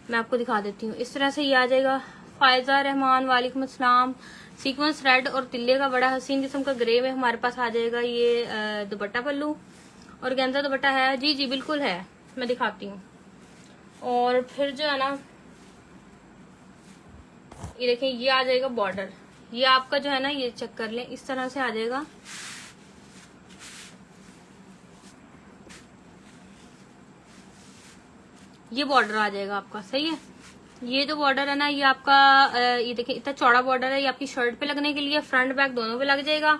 मैं आपको दिखा देती हूँ। इस तरह से ये आ जाएगा। फायजा रहमान वालेकुम अस्सलाम। सीक्वेंस रेड और तिल्ले का बड़ा हसीन किस्म का ग्रे में हमारे पास आ जाएगा ये दुपट्टा पल्लू, और गेंजा दुपट्टा है। जी जी बिल्कुल है, मैं दिखाती हूँ। और फिर जो है ना ये देखें ये आ जाएगा बॉर्डर, ये आपका जो है ना ये चेक कर लें इस तरह से आ जाएगा। ये बॉर्डर आ जाएगा आपका, सही है। ये जो बॉर्डर है ना ये आपका ये देखिए इतना चौड़ा बॉर्डर है, ये आपकी शर्ट पे लगने के लिए फ्रंट बैक दोनों पे लग जाएगा।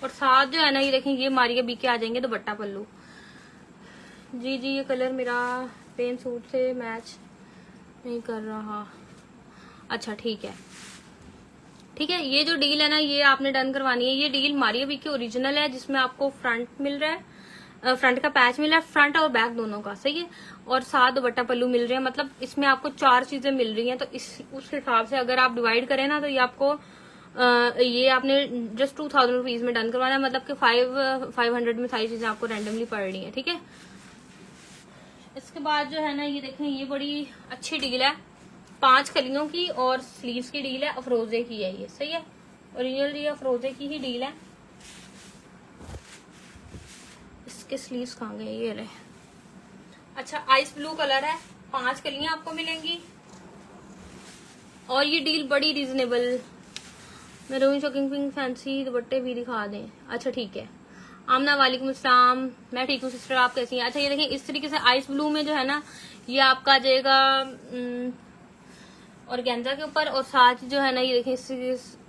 और साथ जो है ना ये देखें ये मारिया बी के आ जाएंगे दुपट्टा पल्लू। जी जी ये कलर मेरा पेन सूट से मैच नहीं कर रहा। अच्छा ठीक है ठीक है। ये जो डील है ना ये आपने डन करवानी है। ये डील मारिया बी की ओरिजिनल है जिसमें आपको फ्रंट मिल रहा है, फ्रंट का पैच मिल रहा है, फ्रंट और बैक दोनों का, सही है। और साथ दुपट्टा पल्लू मिल रहे हैं, मतलब इसमें आपको 4 चीजें मिल रही हैं। तो उस हिसाब से अगर आप डिवाइड करें ना तो ये आपको ये आपने जस्ट 2000 रुपीज में डन करवाना है, मतलब कि 500 में सारी चीजें आपको रैंडमली पड़ रही है, ठीक है। इसके बाद जो है ना ये देखें, ये बड़ी अच्छी डील है, 5 कलियों की और स्लीव्स की डील है, अफरोजे की है ये, सही है। ओरिजिनल ये अफरोजे की ही डील है। इसके स्लीव्स कहाँ गए, ये रहे। अच्छा, आइस ब्लू कलर है, 5 कलियां आपको मिलेंगी और ये डील बड़ी reasonable. Maroon shocking pink fancy दुपट्टे भी दिखा दें। अच्छा ठीक है। आमना वालेकुम अस्सलाम, मैं ठीक हूँ सिस्टर, आप कैसी हैं। अच्छा ये देखें, इस तरीके से आइस ब्लू में जो है ना ये आपका आ जाएगा ऑर्गेन्जा के ऊपर, और साथ जो है ना ये देखें इस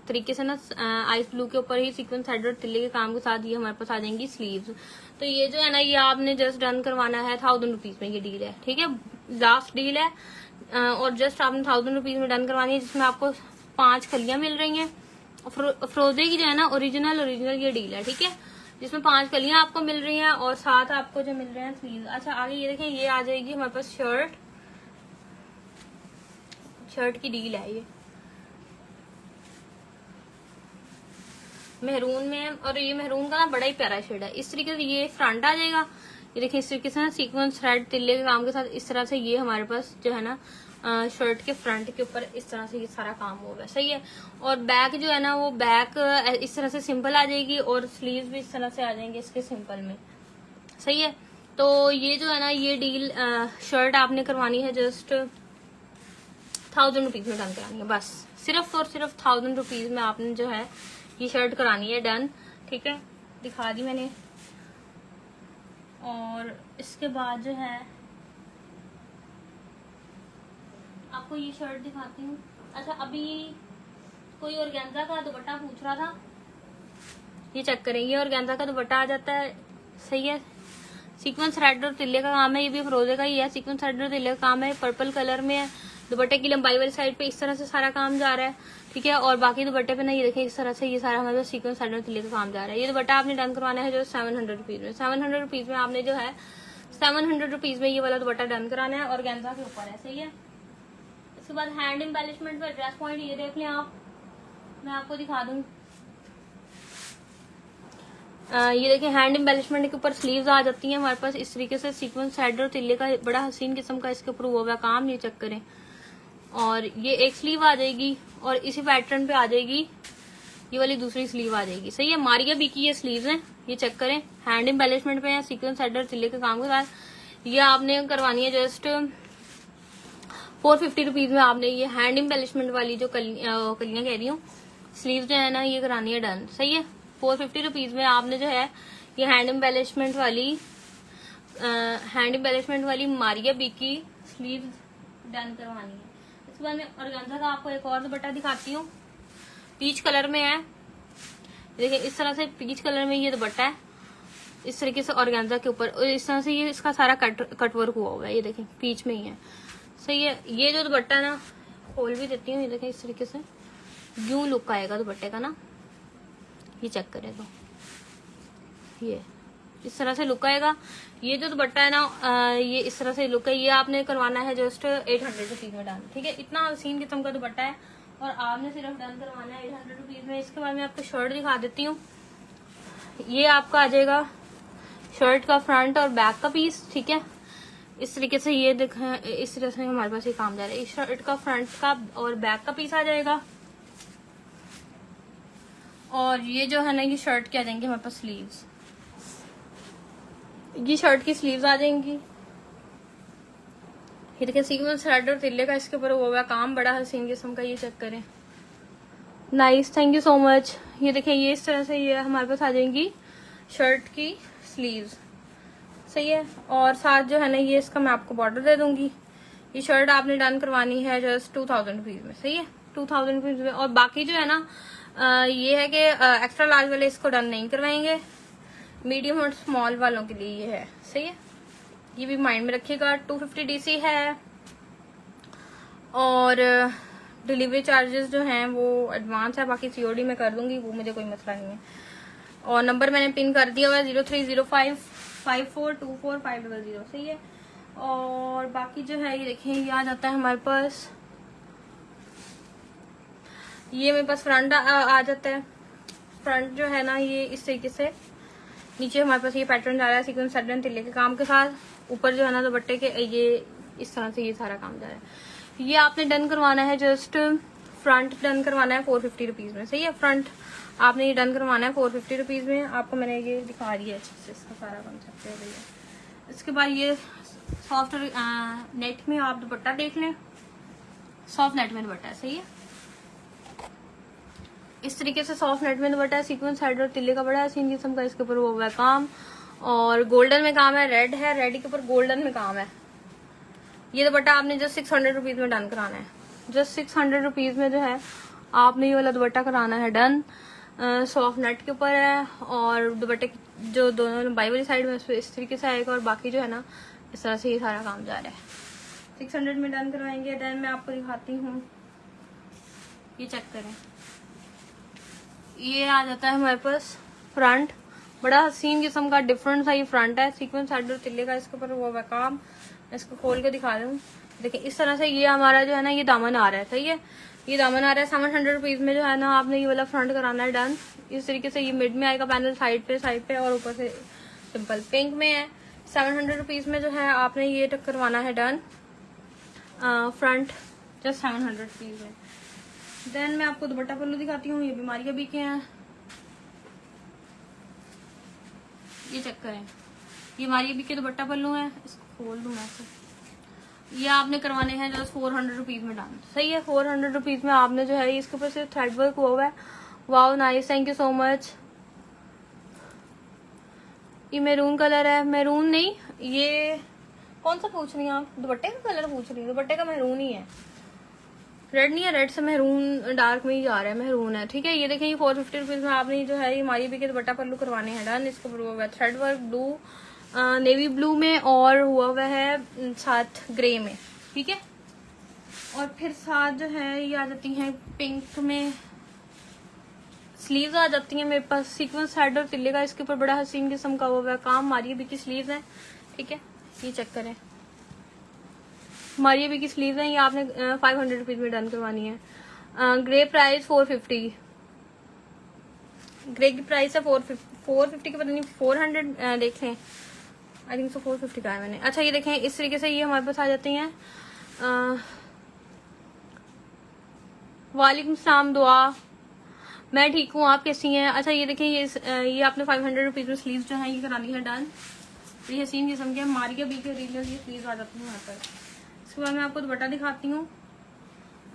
तरीके से ना आइस ब्लू के ऊपर ही सीक्वेंस हेड और तिल्ले के काम के साथ ये हमारे पास आ जाएंगी स्लीव्स। तो ये जो है ना ये आपने जस्ट डन करवाना है 1000 रुपीज में, ये डील है, ठीक है, लास्ट डील है। और जस्ट आपने 1000 रुपीज में डन करवानी है, जिसमें आपको 5 कलियां मिल रही हैं। अफरोजे की जो है ना ओरिजिनल ये डील है, ठीक है, जिसमें 5 कलियां आपको मिल रही हैं और साथ आपको जो मिल रहे हैं स्लीव। अच्छा आगे ये देखें, ये आ जाएगी हमारे पास शर्ट की डील है, ये मेहरून में, और ये मेहरून का ना बड़ा ही प्यारा शेड है। इस तरीके से ये फ्रंट आ जाएगा, ये देखिए इस तरीके से ना सीक्वेंस थ्रेड तिल्ले के काम के साथ इस तरह से ये हमारे पास जो है ना शर्ट के फ्रंट के ऊपर इस तरह से ये सारा काम होगा, सही है। और बैक जो है ना वो बैक इस तरह से सिंपल आ जाएगी और स्लीव्स भी इस तरह से आ जाएंगे इसके सिंपल में, सही है। तो ये जो है ना ये डील शर्ट आपने करवानी है जस्ट 1000 रुपीज में डन करानी है, बस सिर्फ और सिर्फ 1000 रुपीज में आपने जो है ये शर्ट करानी है डन, ठीक है, दिखा दी मैंने। और इसके बाद जो है आपको ये शर्ट दिखाती हूँ। अच्छा अभी कोई ऑर्गेन्जा का दुपट्टा पूछ रहा था, ये चेक करें, ये ऑर्गेन्जा का दुपट्टा आ जाता है, सही है, सीक्वेंस थ्रेड और तिल्ले का काम है, ये भी अफरोजे का ही है, सीक्वेंस थ्रेड और तिल्ले का काम है, पर्पल कलर में है। दुपट्टे की लंबाई वाली साइड पे इस तरह से सारा काम जा रहा है, ठीक है। और बाकी दुपट्टे पे ना ये देखें इस तरह से ये सारा हमारे सीक्वेंस थ्रेड और तिल्ले का काम जा रहा है। ये दुपट्टा आपने डन करवाना है जो 700 रुपीज में, 700 रुपीज में आपने जो है 700 रुपीज में ये वाला दुपट्टा डन कराना है, ऑर्गेन्जा के ऊपर है, सही है। इसके बाद हैंड एम्बेलिशमेंट पर ड्रेस पॉइंट ये देख लें आप, मैं आपको दिखा दूं। ये देखिए हैंड एम्बेलिशमेंट के ऊपर स्लीव्स आ जाती हैं हमारे पास इस तरीके से, सीक्वेंस हेड और तिल्ले का बड़ा हसीन किस्म का इसके ऊपर हुआ हुआ काम, ये चेक करें। और ये एक स्लीव आ जाएगी और इसी पैटर्न पे आ जाएगी ये वाली दूसरी स्लीव आ जाएगी, सही है। मारिया बी की ये स्लीव्स हैं, ये चेक करें, हैंड एम्बेलिशमेंट पे है, सीक्वेंस हेड और तिल्ले के काम के साथ ये आपने करवानी है जस्ट 450 रुपीज में। आपने ये हैंड एम्बेलिशमेंट वाली जो कलियां कह रही हूँ स्लीव जो है ना ये करानी है डन, सही है। 450 रुपीज में आपने जो है ये हैंड एम्बेलिशमेंट वाली मारिया बी की स्लीव डन करवानी है। इसके बाद में ऑर्गेन्जा का आपको एक और दुपट्टा दिखाती हूँ, पीच कलर में है, देखिए इस तरह से पीच कलर में ये दुपट्टा है, इस तरीके से ऑर्गेन्जा के ऊपर इस तरह से ये इसका सारा कटवर्क हुआ हुआ है, ये देखें पीच में ही है, सही है। ये जो दुपट्टा ना खोल भी देती हूँ, ये देखें इस तरीके से यूं लुक आएगा दुपट्टे का ना, ये चेक करें तो ये इस तरह से लुक आएगा। ये जो दुपट्टा है ना ये इस तरह से लुक है, ये आपने करवाना है जस्ट 800 रुपीज में डन, ठीक है। इतना हसीन किस्म का दुपट्टा है और आपने सिर्फ डन करवाना है 800 रुपीज में। इसके बाद मैं आपको शर्ट दिखा देती हूँ, ये आपका आ जाएगा शर्ट का फ्रंट और बैक का पीस, ठीक है। इस तरीके से ये दिखा, इस तरह से हमारे पास ये काम जा रहा है, इस शर्ट का फ्रंट का और बैक का पीस आ जाएगा। और ये जो है ना ये शर्ट के आ जाएंगे हमारे पास स्लीव्स, ये शर्ट की स्लीव्स आ जाएंगी। ये देखिए सीक्वेंस थ्रेड और तिल्ले का इसके ऊपर हुआ काम, बड़ा हसीन किस्म का, ये चेक करें, nice, thank you so much. ये देखिए ये इस तरह से ये हमारे पास आ जाएंगी शर्ट की स्लीव्स, सही है। और साथ जो है ना ये इसका मैं आपको बॉर्डर दे दूंगी। ये शर्ट आपने डन करवानी है जस्ट 2000 रुपीज में, सही है, 2000 रुपीज में। और बाकी जो है ना ये है कि एक्स्ट्रा लार्ज वाले इसको डन नहीं करवाएंगे, मीडियम और स्मॉल वालों के लिए ये है, सही है, ये भी माइंड में रखिएगा। 250 DC है और डिलीवरी चार्जेस जो हैं वो एडवांस है, बाकी COD में कर दूंगी, वो मुझे कोई मसला नहीं है। और नंबर मैंने पिन कर दिया हुआ है 03055424 सही है। और बाकी जो है ये देखें ये आ जाता है हमारे पास, ये मेरे पास फ्रंट आ जाता है। फ्रंट जो है ना ये इस तरीके से, नीचे हमारे पास ये पैटर्न जा रहा है सीक्वेंस पैटर्न तिल्ले के काम के साथ। ऊपर जो है ना दुपट्टे के ये इस तरह से ये सारा काम जा रहा है। ये आपने डन करवाना है, जस्ट फ्रंट डन करवाना है 450 रुपीज में। सही है, फ्रंट आपने ये डन करवाना है 450 रुपीज में। आपको मैंने ये दिखा दिया अच्छे से इसका सारा कॉन्सेप्ट है भैया। इसके बाद ये सॉफ्ट नेट में आप दुपट्टा देख लें, सॉफ्ट नेट में दुपट्टा है। सही है, इस तरीके से सॉफ्ट नेट में दुपट्टा है, सीक्वेंस साइड और तिल्ले का बड़ा है सीन किस्म का। इसके ऊपर वो हुआ है काम और गोल्डन में काम है, रेड है, रेड के ऊपर गोल्डन में काम है। ये दुपट्टा आपने जस्ट 600 रुपीज में डन कराना है। जस्ट 600 रुपीज में जो है आपने ये वाला दुपट्टा कराना है डन। सॉफ्ट नेट के ऊपर है और दुपट्टे की जो दोनों लंबाई वाली साइड में इस तरीके से आएगा और बाकी जो है ना इस तरह से ये सारा काम जा रहा है। 600 में डन करवाएंगे। देन मैं आपको दिखाती हूँ, ये चेक करें, ये आ जाता है हमारे पास फ्रंट, बड़ा हसीन किस्म का डिफरेंट सा ये फ्रंट है, सीक्वेंस साइड और तिल्ले का इसके ऊपर वो हुआ काम। इसको खोल के दिखा दूँ, देखिए इस तरह से ये हमारा जो है ना ये दामन आ रहा है। सही है, ये दामन आ रहा है 700 रुपीज में जो है ना आपने ये वाला फ्रंट कराना है डन। इस तरीके से ये मिड में आएगा पैनल, साइड पे और ऊपर से सिंपल पिंक में है। 700 रुपीज में जो है आपने ये करवाना है डन फ्रंट, जस्ट 700 रुपीज में। देन मैं आपको दुपट्टा पल्लू दिखाती हूँ, ये बीमारी भी के हैं, ये चेक करें, ये हमारी भी के दुपट्टा पल्लू है। इसको खोल दूं मैं से, ये आपने करवाने हैं जस्ट 400 रुपीज में डन। सही है, 400 रुपीज में आपने जो है इसके ऊपर से थ्रेड वर्क हुआ है। Wow nice, thank you so much. ये मैरून कलर है, मैरून नहीं, ये कौन सा पूछ रही हैं आप? दुपट्टे का कलर पूछ रही है? दुपट्टे का मैरून ही है, रेड नहीं है, रेड से मैरून डार्क में ही जा रहा है, मैरून है। ठीक है, ये देखें, ये 450 रुपीज में आपने जो है ये हमारी भी के दुपट्टा पल्लू करवाने हैं डन। इसके ऊपर हुआ है thread work blue, navy blue में और हुआ हुआ है साथ ग्रे में। ठीक है, और फिर साथ जो है ये आ जाती हैं पिंक में, स्लीव्स आ जाती हैं मेरे पास, सीक्वेंस हेड और तिल्ले का इसके ऊपर बड़ा हसीन किस्म का हुआ है काम। हमारी भी की स्लीव्स है। ठीक है, ये चेक करें, हमारी भी की स्लीव्स है, ये आपने 500 रुपीज में डन करवानी है। ग्रे प्राइस 450, ग्रे की प्राइस है 450 की, पता नहीं 400 देख लें, आई थिंक सो 450 का है मैंने। अच्छा ये देखें, इस तरीके से ये हमारे पास आ जाती हैं। वालेकुम सलाम, दुआ, मैं ठीक हूँ, आप कैसी हैं? अच्छा ये देखें, ये आपने 500 रुपीज में स्लीव्स जो है ये करानी है डन। ये हसीन किस्म के मारिया बी के ओरिजिनल ये स्लीव्स आ जाती हैं यहाँ पर। इसके बाद मैं आपको दुपट्टा दिखाती हूँ,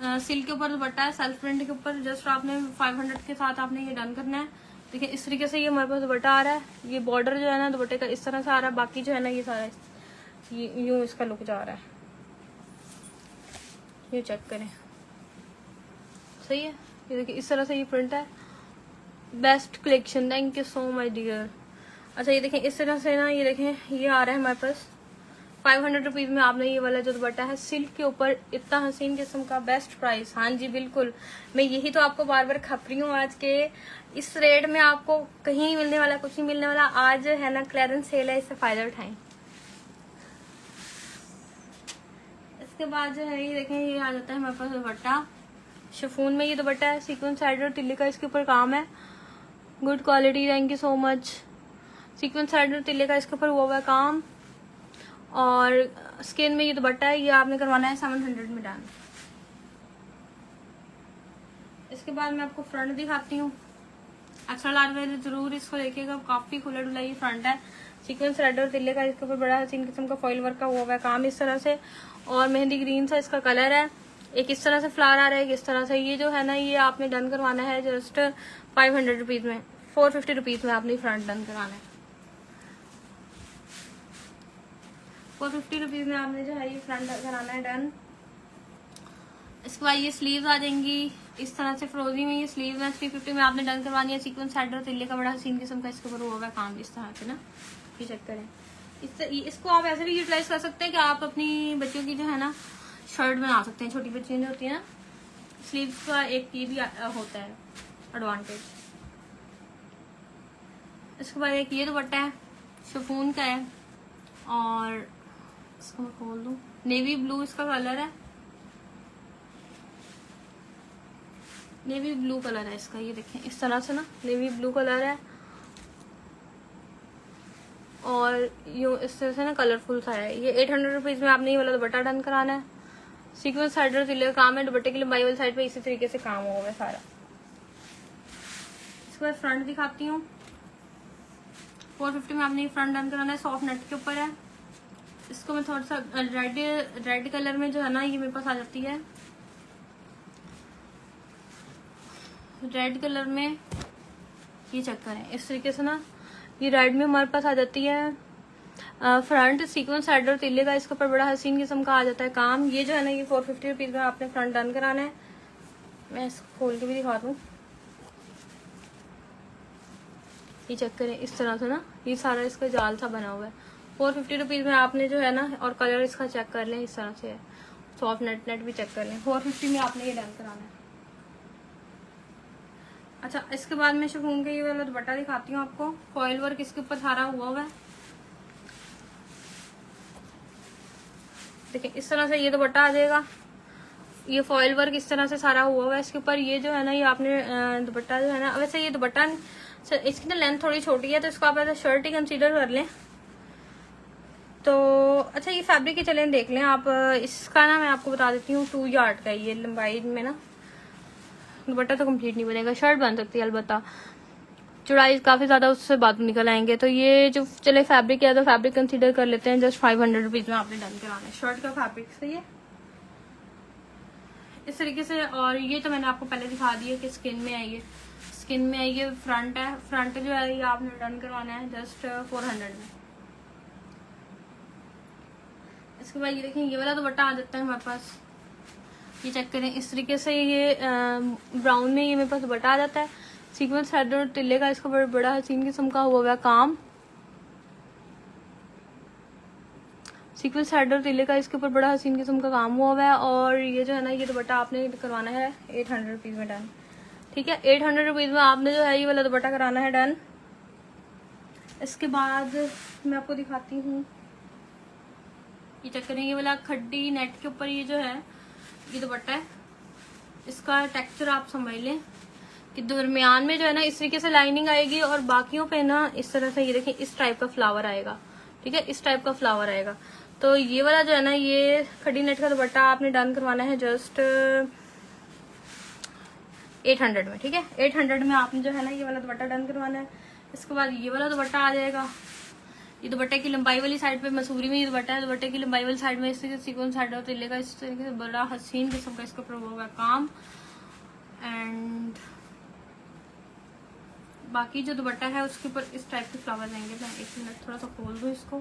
सिल्क के ऊपर दुपट्टा है, सेल्फ प्रिंट के ऊपर। जस्ट आपने 500 के साथ आपने ये डन करना है। देखिए इस तरीके से ये हमारे पास दुपट्टा आ रहा है, ये बॉर्डर जो है ना दुपट्टे का इस तरह से आ रहा है, बाकी जो है ना ये सारा यूं इसका लुक जा रहा है, ये चेक करें। सही है, ये देखिए इस तरह से ये प्रिंट है। Best collection, thank you so much dear. अच्छा ये देखें, इस तरह से ना ये देखें ये आ रहा है हमारे पास 500 रुपीज में आपने ये वाला जो दुपट्टा है सिल्क के ऊपर, इतना हसीन किस्म का, बेस्ट प्राइस। हाँ जी बिल्कुल, मैं यही तो आपको बार बार खप रही हूँ आज के इस रेट में आपको कहीं नहीं मिलने वाला, कुछ नहीं मिलने वाला। आज है ना क्लियरेंस सेल है, इससे फायदा उठाएं। इसके बाद जो है ये देखें, ये आ जाता है हमारे पास दुपट्टा शिफॉन में, ये दुपट्टा है सीक्वेंस साइड और तिल्ले का इसके ऊपर काम है, good quality, thank you so much. Sequence side और तिल्ले का इसके ऊपर हुआ है काम और स्किन में ये दुपट्टा है, ये आपने करवाना है 700 में डन। इसके बाद मैं आपको फ्रंट दिखाती हूँ। एक्स्ट्रा लार्ज में जरूर इसको देखिएगा, काफी खुला डुला ये फ्रंट है, सीक्वेंस रेड और तिल्ले का इसके ऊपर बड़ा हसीन किस्म का फॉइल वर्क का हुआ है काम इस तरह से, और मेहंदी ग्रीन सा इसका कलर है। एक इस तरह से फ्लावर आ रहा है, एक इस तरह से। ये जो है ना ये आपने डन करवाना है जस्ट 500 रुपीज में, 450 रुपीज में आपने फ्रंट डन कराना है। 450 रुपीज में आपने जो है ये फ्रंट कराना है डन। इसके बाद ये स्लीव्स आ जाएंगी इस तरह से फ्रोजी में, ये स्लीव्स है 350 में आपने डन करवानी है। सीक्वेंस साइड और तिल्ले का बड़ा हसीन किस्म का इसके ऊपर हुआ है काम इस तरह से ना, ये चेक करें। इसको आप ऐसे भी यूटिलाइज कर सकते हैं कि आप अपनी बच्चों की जो है ना शर्ट बना सकते हैं, छोटी बच्चियां जो होती है ना, स्लीव्स का एक ये भी होता है एडवांटेज। इसके बाद एक ये दुपट्टा है, शिफॉन का है, और इसको मैं खोल दूं, नेवी ब्लू इसका कलर है, नेवी ब्लू कलर है इसका, ये देखें इस तरह से ना नेवी ब्लू कलर है और यूँ इस तरह से ना कलरफुल सा है। ये 800 रुपीज़ में आपने ये वाला दुपट्टा डन कराना है। सीक्वेंस साइडर तिल्ले का काम है, दुपट्टे की लंबाई वाली साइड पे इसी तरीके से काम होगा सारा। इसके बाद फ्रंट दिखाती हूँ। 450 में आपने ये फ्रंट डन कराना है, सॉफ्ट नेट के ऊपर है। इसको मैं थोड़ा सा रेड कलर में जो है ना ये मेरे पास आ जाती है, रेड कलर में ये चेक करें इस तरीके से ना, ये रेड में हमारे पास आ जाती है। फ्रंट सीक्वेंस साइडर तिल्ले का इसके ऊपर बड़ा हसीन किस्म का आ जाता है काम। ये जो है ना ये 450 रुपीज़ में आपने फ्रंट डन कराना है। मैं इसको खोल के भी दिखा दूँ, ये चेक करें इस तरह से ना, ये सारा इसका जाल सा बना हुआ है। 450 रुपीज़ में आपने जो है ना, और कलर इसका चेक कर लें इस तरह से है, सॉफ्ट नेट भी चेक कर लें। 450 में आपने ये डन कराना है। अच्छा, इसके बाद मैं शिफॉन का ये वाला दुपट्टा दिखाती हूँ आपको। फॉइल वर्क इसके ऊपर सारा हुआ है, देखिए इस तरह से ये दुपट्टा आ जाएगा। ये फॉइल वर्क इस तरह से सारा हुआ है इसके ऊपर। ये जो है ना ये आपने दुपट्टा जो है ना, वैसे ये दुपट्टा इसकी ना लेंथ थोड़ी छोटी है तो इसको आप ऐसा शर्ट ही कंसीडर कर लें। तो अच्छा, ये फैब्रिक ही चलें देख लें आप। इसका ना मैं आपको बता देती हूँ 2 यार्ड का ये लंबाई में ना, दुपट्टा तो कंप्लीट नहीं बनेगा, शर्ट बन सकती है अलबत्ता, चौड़ाई काफ़ी ज़्यादा उससे बात निकल आएंगे। तो ये जो चले फैब्रिक है तो फैब्रिक कंसीडर कर लेते हैं। जस्ट 500 रुपीज़ में आपने डन कराना है शर्ट का फैब्रिक सही है इस तरीके से। और ये तो मैंने आपको पहले दिखा दिया कि स्किन में आई है, स्किन में आई है। फ्रंट है, फ्रंट जो है ये आपने डन करवाना है जस्ट 400 में। इसके बाद ये देखें ये वाला दुपट्टा आ जाता है हमारे पास, ये चेक करें इस तरीके से। ये ब्राउन में ये मेरे पास दुपट्टा आ जाता है। सीक्वेंस हेड और टिल्ले का इसका बड़ा हसीन किस्म का हुआ काम। सीक्वेंस हेड और टिल्ले का इसके ऊपर बड़ा हसीन किस्म का काम हुआ है। और ये जो है ना ये दुपट्टा आपने करवाना है 800 रुपीज़ में डन, ठीक है। 800 रुपीज़ में आपने जो है ये वाला दुपट्टा कराना है डन। इसके बाद मैं आपको दिखाती हूँ, ये चेक करें ये वाला खड्डी नेट के ऊपर ये जो है ये दुपट्टा है। इसका टेक्सचर आप समझ लें कि दरमियान में जो है ना इस तरीके से लाइनिंग आएगी और बाकियों पे ना इस तरह से ये देखें इस टाइप का फ्लावर आएगा, ठीक है, इस टाइप का फ्लावर आएगा। तो ये वाला जो है ना ये खड्डी नेट का दुपट्टा आपने डन करवाना है जस्ट 800 में, ठीक है। 800 में आपने जो है ना ये वाला दुपट्टा डन करवाना है। इसके बाद ये वाला दुपट्टा आ जाएगा। ये दुपट्टे की लंबाई वाली साइड पे मसूरी में ये दुपट्टा है, दुपट्टे की लंबाई वाली साइड में इस तरीके से सीक्वेंस साइड और तिल्ले का इस तरीके से बड़ा हसीन किस्म का इसके ऊपर होगा काम। एंड बाकी जो दुपट्टा है उसके ऊपर इस टाइप के फ्लावर आएंगे। मैं 1 मिनट थोड़ा सा खोल दूँ इसको।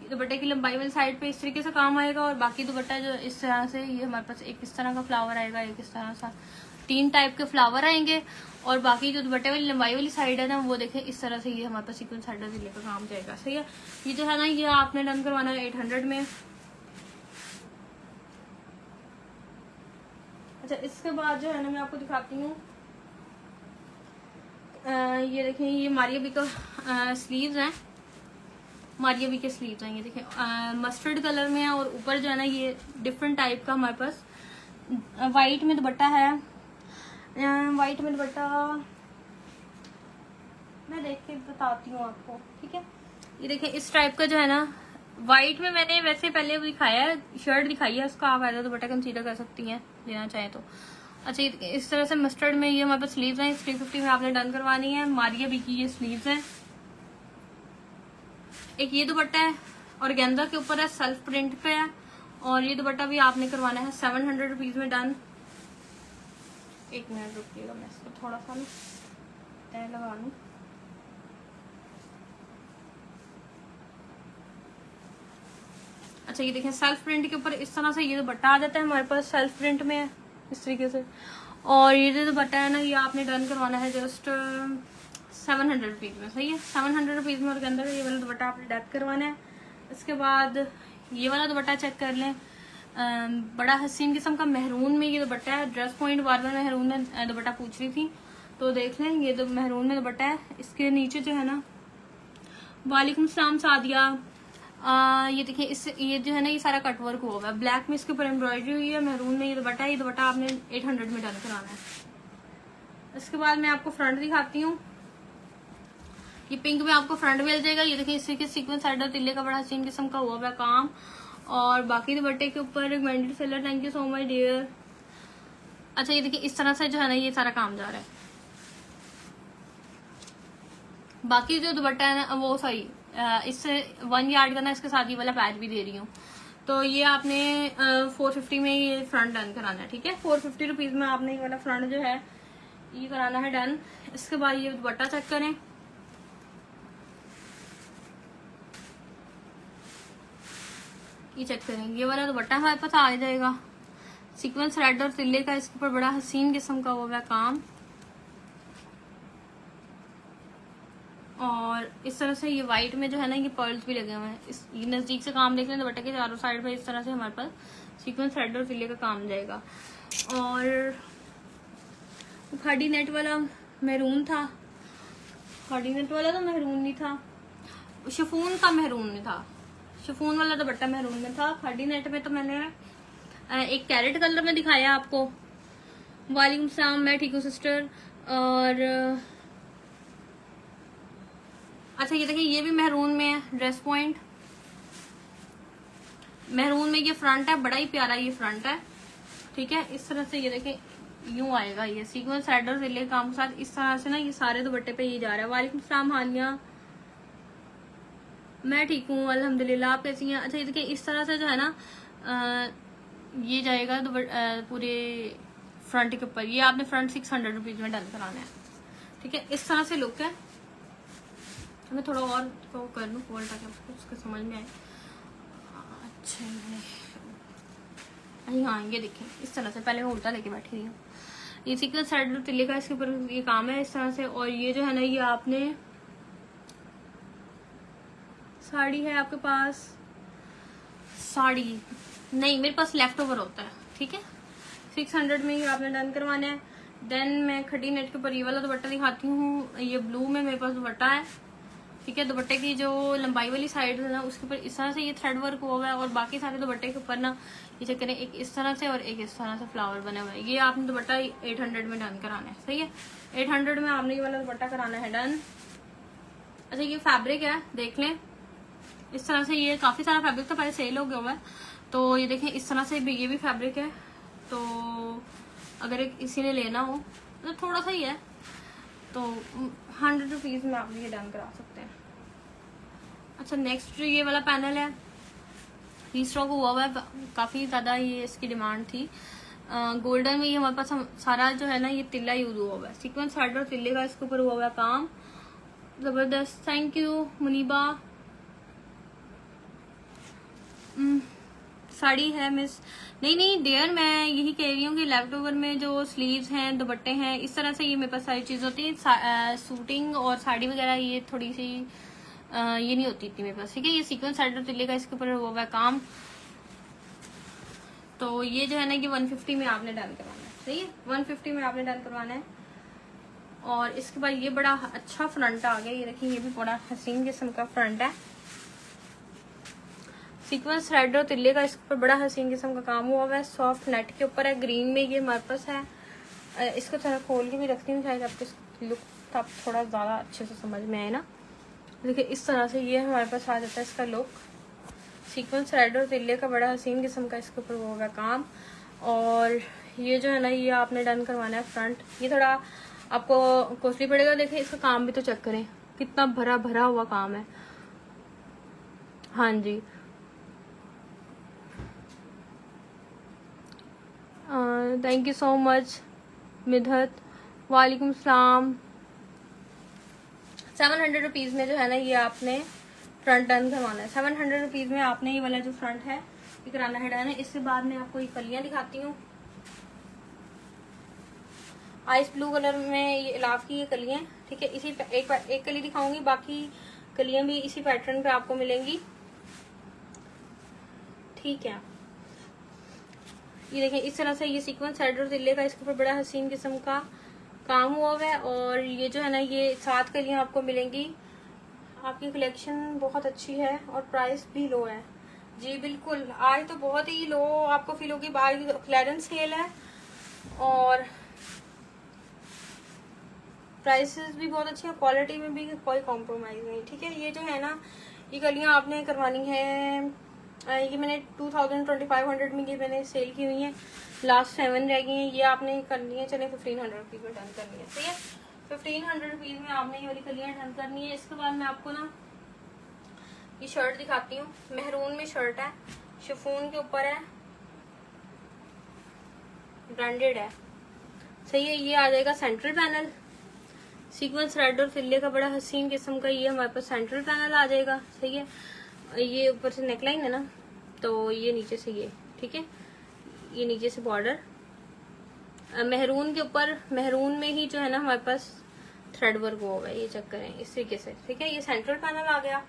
ये दुपट्टे की लंबाई वाली साइड पे इस तरीके से काम आएगा और बाकी दुपट्टा जो इस तरह से ये हमारे पास एक इस तरह का फ्लावर आएगा, एक इस तरह सा, 3 टाइप के फ्लावर आएंगे। और बाकी जो दुपट्टे वाली लंबाई वाली साइड है ना वो देखें इस तरह से ये हमारे पास सीक्वेंस साइड जिले का काम जाएगा, सही है। ये जो है ना ये आपने डन करवाना है 800 में। अच्छा, इसके बाद जो है ना मैं आपको दिखाती हूँ, ये देखें ये मारिया बी का स्लीव्स हैं, मारिया बी के स्लीव्स हैं। ये देखें मस्टर्ड कलर में है और ऊपर जो है ना ये डिफरेंट टाइप का हमारे पास वाइट में दुपट्टा है। वाइट में दुपट्टा मैं देख के बताती हूँ आपको, ठीक है। ये देखिए इस टाइप का जो है ना वाइट में मैंने वैसे पहले वो दिखाया है, शर्ट दिखाई है उसका, आप ऐसा दुपट्टा कंसीडर कर सकती हैं लेना चाहें तो। अच्छा, इस तरह से मस्टर्ड में ये हमारे पास स्लीव्स हैं, 350 में आपने डन करवानी है। मारिया बी की ये स्लीव्स हैं। एक ये दुपट्टा है और गेंदा के ऊपर है, सेल्फ प्रिंट पे है। और ये दुपट्टा भी आपने करवाना है 700 रुपीज में डन। 1 मिनट रुकिएगा, मैं इसको थोड़ा सा ना तय लगा लूं। अच्छा, ये देखें सेल्फ प्रिंट के ऊपर इस तरह से ये दुपट्टा आ जाता है हमारे पास, सेल्फ प्रिंट में है इस तरीके से। और ये जो दुपट्टा है ना ये आपने डन करवाना है जस्ट 700 रुपीज में, सही है। 700 रुपीज में और के अंदर ये वाला दुपट्टा आपने डन करवाना है। इसके बाद ये वाला दुपट्टा चेक कर लें, बड़ा हसीन किस्म का मेहरून में ये दुपट्टा है। ड्रेस पॉइंट बार बार मेहरून में दुपट्टा पूछ रही थी तो देख लें, ये तो मेहरून में दुपट्टा है। इसके नीचे जो है ना, वालेकुम सलाम सादिया, ये देखिए इस ये जो है ना ये सारा कटवर्क हुआ है, ब्लैक में इसके ऊपर एम्ब्रॉयडरी हुई है, मेहरून में ये दुपट्टा है। ये दुपट्टा आपने 800 में डन कराना है। इसके बाद मैं आपको फ्रंट दिखाती हूँ। ये पिंक में आपको फ्रंट मिल जाएगा। ये देखिए इसी के सीक्वेंस साइड और तिल्ले का बड़ा हसीन किस्म का हुआ काम। और बाकी दुपट्टे के ऊपर recommended seller, thank you so much dear. अच्छा ये देखिए इस तरह से जो है ना ये सारा काम जा रहा है। बाकी जो दुपट्टा है ना वो सही इससे 1 यार्ड का ना इसके साथ ही वाला पैच भी दे रही हूँ। तो ये आपने 450 में ये फ्रंट डन कराना है, ठीक है। 450 रुपीज में आपने ये वाला फ्रंट जो है ये कराना है डन। इसके बाद ये दुपट्टा चेक करें। ये चेक करें, ये वाला दुपट्टा हमारे पास आ जाएगा। सीक्वेंस रेड और तिल्ले का इसके ऊपर बड़ा हसीन किस्म का हुआ काम। और इस तरह से ये व्हाइट में जो है ना ये पर्ल्स भी लगे हुए हैं। इस ये नजदीक से काम देख लें दुपट्टे के चारों साइड पे इस तरह से हमारे पास सीक्वेंस रेड और तिल्ले का काम जाएगा। और खाड़ी नेट वाला मैरून था, खाड़ी नेट वाला तो मैरून नहीं था, शिफॉन का मैरून में था। शिफॉन वाला दुपट्टा मैरून में था। खाड़ी नेट में तो मैंने एक कैरेट कलर में दिखाया आपको। वालेकुम सलाम, मैं ठीक हूँ सिस्टर। और अच्छा ये देखिए ये भी मैरून में है, ड्रेस पॉइंट मैरून में ये फ्रंट है, बड़ा ही प्यारा ये फ्रंट है, ठीक है। इस तरह से ये देखिए यूं आएगा ये सीक्वेंस हेडर से ले काम के साथ। इस तरह से ना ये सारे दुपट्टे पे ये जा रहा है। वालेकुम सलाम हानिया, मैं ठीक हूँ अल्हम्दुलिल्लाह, आप कैसी हैं। अच्छा ये देखिए इस तरह से जो है ना ये जाएगा पूरे फ्रंट के ऊपर। ये आपने फ्रंट 600 रुपीज में डन कराना है, ठीक है। इस तरह से लुक है। मैं थोड़ा और को कर लूँ फोल्ड ताकि आपको उसके समझ में आए। अच्छा हाँ ये देखें इस तरह से, पहले मैं उल्टा लेके बैठी रही हूँ। ये सीक्वेंस साइड तिल्ले का इसके ऊपर ये काम है इस तरह से। और ये जो है ना ये आपने साड़ी है आपके पास, साड़ी नहीं मेरे पास लेफ्ट ओवर होता है, ठीक है। 600 में ही आपने डन करवाना है। देन मैं खड़ी नेट के ऊपर ये वाला दुपट्टा दिखाती हूँ। ये ब्लू में मेरे पास दुपट्टा है, ठीक है। दुपट्टे की जो लंबाई वाली साइड है ना उसके ऊपर इस तरह से ये थ्रेड वर्क हुआ है। और बाकी सारे दुपट्टे के ऊपर ना ये चेक करें, एक इस तरह से और एक इस तरह से फ्लावर बना हुआ है। ये आपने दुपट्टा 800 में डन कराना है, सही है। 800 में आपने ये वाला दुपट्टा कराना है डन। अच्छा ये फैब्रिक है देख लें इस तरह से। ये काफी सारा फैब्रिक तो पहले सेल हो गया हुआ है। तो ये देखें इस तरह से भी ये भी फैब्रिक है। तो अगर इसी ने लेना हो तो थोड़ा सा ही है तो 100 रुपीज में आप ये डन करा सकते हैं। अच्छा नेक्स्ट ये वाला पैनल है, रीस्टॉक हुआ हुआ है, काफी ज्यादा ये इसकी डिमांड थी। गोल्डन में ये हमारे पास सारा जो है ना ये तिल्ला यूज हुआ हुआ है। सीक्वेंस हेड और तिल्ले का इसके ऊपर हुआ हुआ काम, जबरदस्त। Thank you Muniba. साड़ी है मिस, नहीं डियर, मैं यही कह रही हूँ कि लेफ्ट ओवर में जो स्लीव्स हैं दुपट्टे हैं इस तरह से ये मेरे पास सारी चीज होती है। सूटिंग और साड़ी वगैरह ये थोड़ी सी ये नहीं होती इतनी मेरे पास, ठीक है। ये सीक्वेंस साइड और तिल्ले का इसके ऊपर हुआ है काम। तो ये जो है ना कि 150 में आपने डन करवाना है, सही है। 150 में आपने डन करवाना है। और इसके बाद ये बड़ा अच्छा फ्रंट आ गया, ये देखिए ये भी बड़ा हसीन किस्म का फ्रंट है। सीक्वेंस रेड और तिल्ले का इसके ऊपर बड़ा हसीन किस्म का काम हुआ है। सॉफ्ट नेट के ऊपर है, ग्रीन में ये हमारे पास है। इसको थोड़ा खोल के भी रखती हूँ शायद आपको लुक आप थोड़ा ज्यादा अच्छे से समझ में आए ना। देखिए इस तरह से ये हमारे पास आ जाता है इसका लुक। सीक्वेंस रेड और तिल्ले का बड़ा हसीन किस्म का इसके ऊपर होगा काम। और ये जो है ना ये आपने डन करवाना है फ्रंट। ये थोड़ा आपको कॉस्टली पड़ेगा। देखिए इसका काम भी तो चेक करें, कितना भरा भरा हुआ काम है। हाँ जी थैंक यू सो मच मिधत, वालेकुम सलाम। 700 रुपीज में जो है ना ये आपने फ्रंट डन करवाना है। 700 रुपीज में आपने ये वाला जो फ्रंट है ये कराना है डन है। इसके बाद मैं आपको ये कलियां दिखाती हूँ। आइस ब्लू कलर में ये इलाफ की ये कलियां, ठीक है। इसी एक कली दिखाऊंगी, बाकी कलियां भी इसी पैटर्न पे आपको मिलेंगी, ठीक है। ये देखिए इस तरह से ये सीक्वेंस हेड और तिल्ले का इसके ऊपर बड़ा हसीन किस्म का काम हुआ हुआ है। और ये जो है ना ये 7 कलियां आपको मिलेंगी। आपकी कलेक्शन बहुत अच्छी है और प्राइस भी लो है जी। बिल्कुल आज तो बहुत ही लो आपको फील होगी। आज क्लियरेंस सेल है और प्राइसेस भी बहुत अच्छे हैं, क्वालिटी में भी कोई कॉम्प्रोमाइज़ नहीं। ठीक है, ये जो है ना ये कलियाँ आपने करवानी है, ये मैंने 2500 में ये मैंने सेल की हुई है, लास्ट 7 रह गई हैं। ये आपने करनी है, चले 1500 रुपीज़ में डन करनी है। ठीक है, 1500 रुपीज़ में आपने ये वाली कलियाँ डन करनी है। इसके बाद मैं आपको ना ये शर्ट दिखाती हूँ। मेहरून में शर्ट है, शिफॉन के ऊपर है, ब्रांडेड है, सही है। ये आ जाएगा सेंट्रल पैनल, सीक्वेंस रेड और फिल्ले का बड़ा हसीन किस्म का ये हमारे पास सेंट्रल पैनल आ जाएगा, सही है। ये ऊपर से नेकलाइन है ना, तो ये नीचे से ये, ठीक है, ये नीचे से बॉर्डर मेहरून के ऊपर, मेहरून में ही जो है ना हमारे पास थ्रेड वर्क हुआ हुआ है, ये चेक करें इस तरीके से। ठीक है, ये सेंट्रल पैनल आ गया,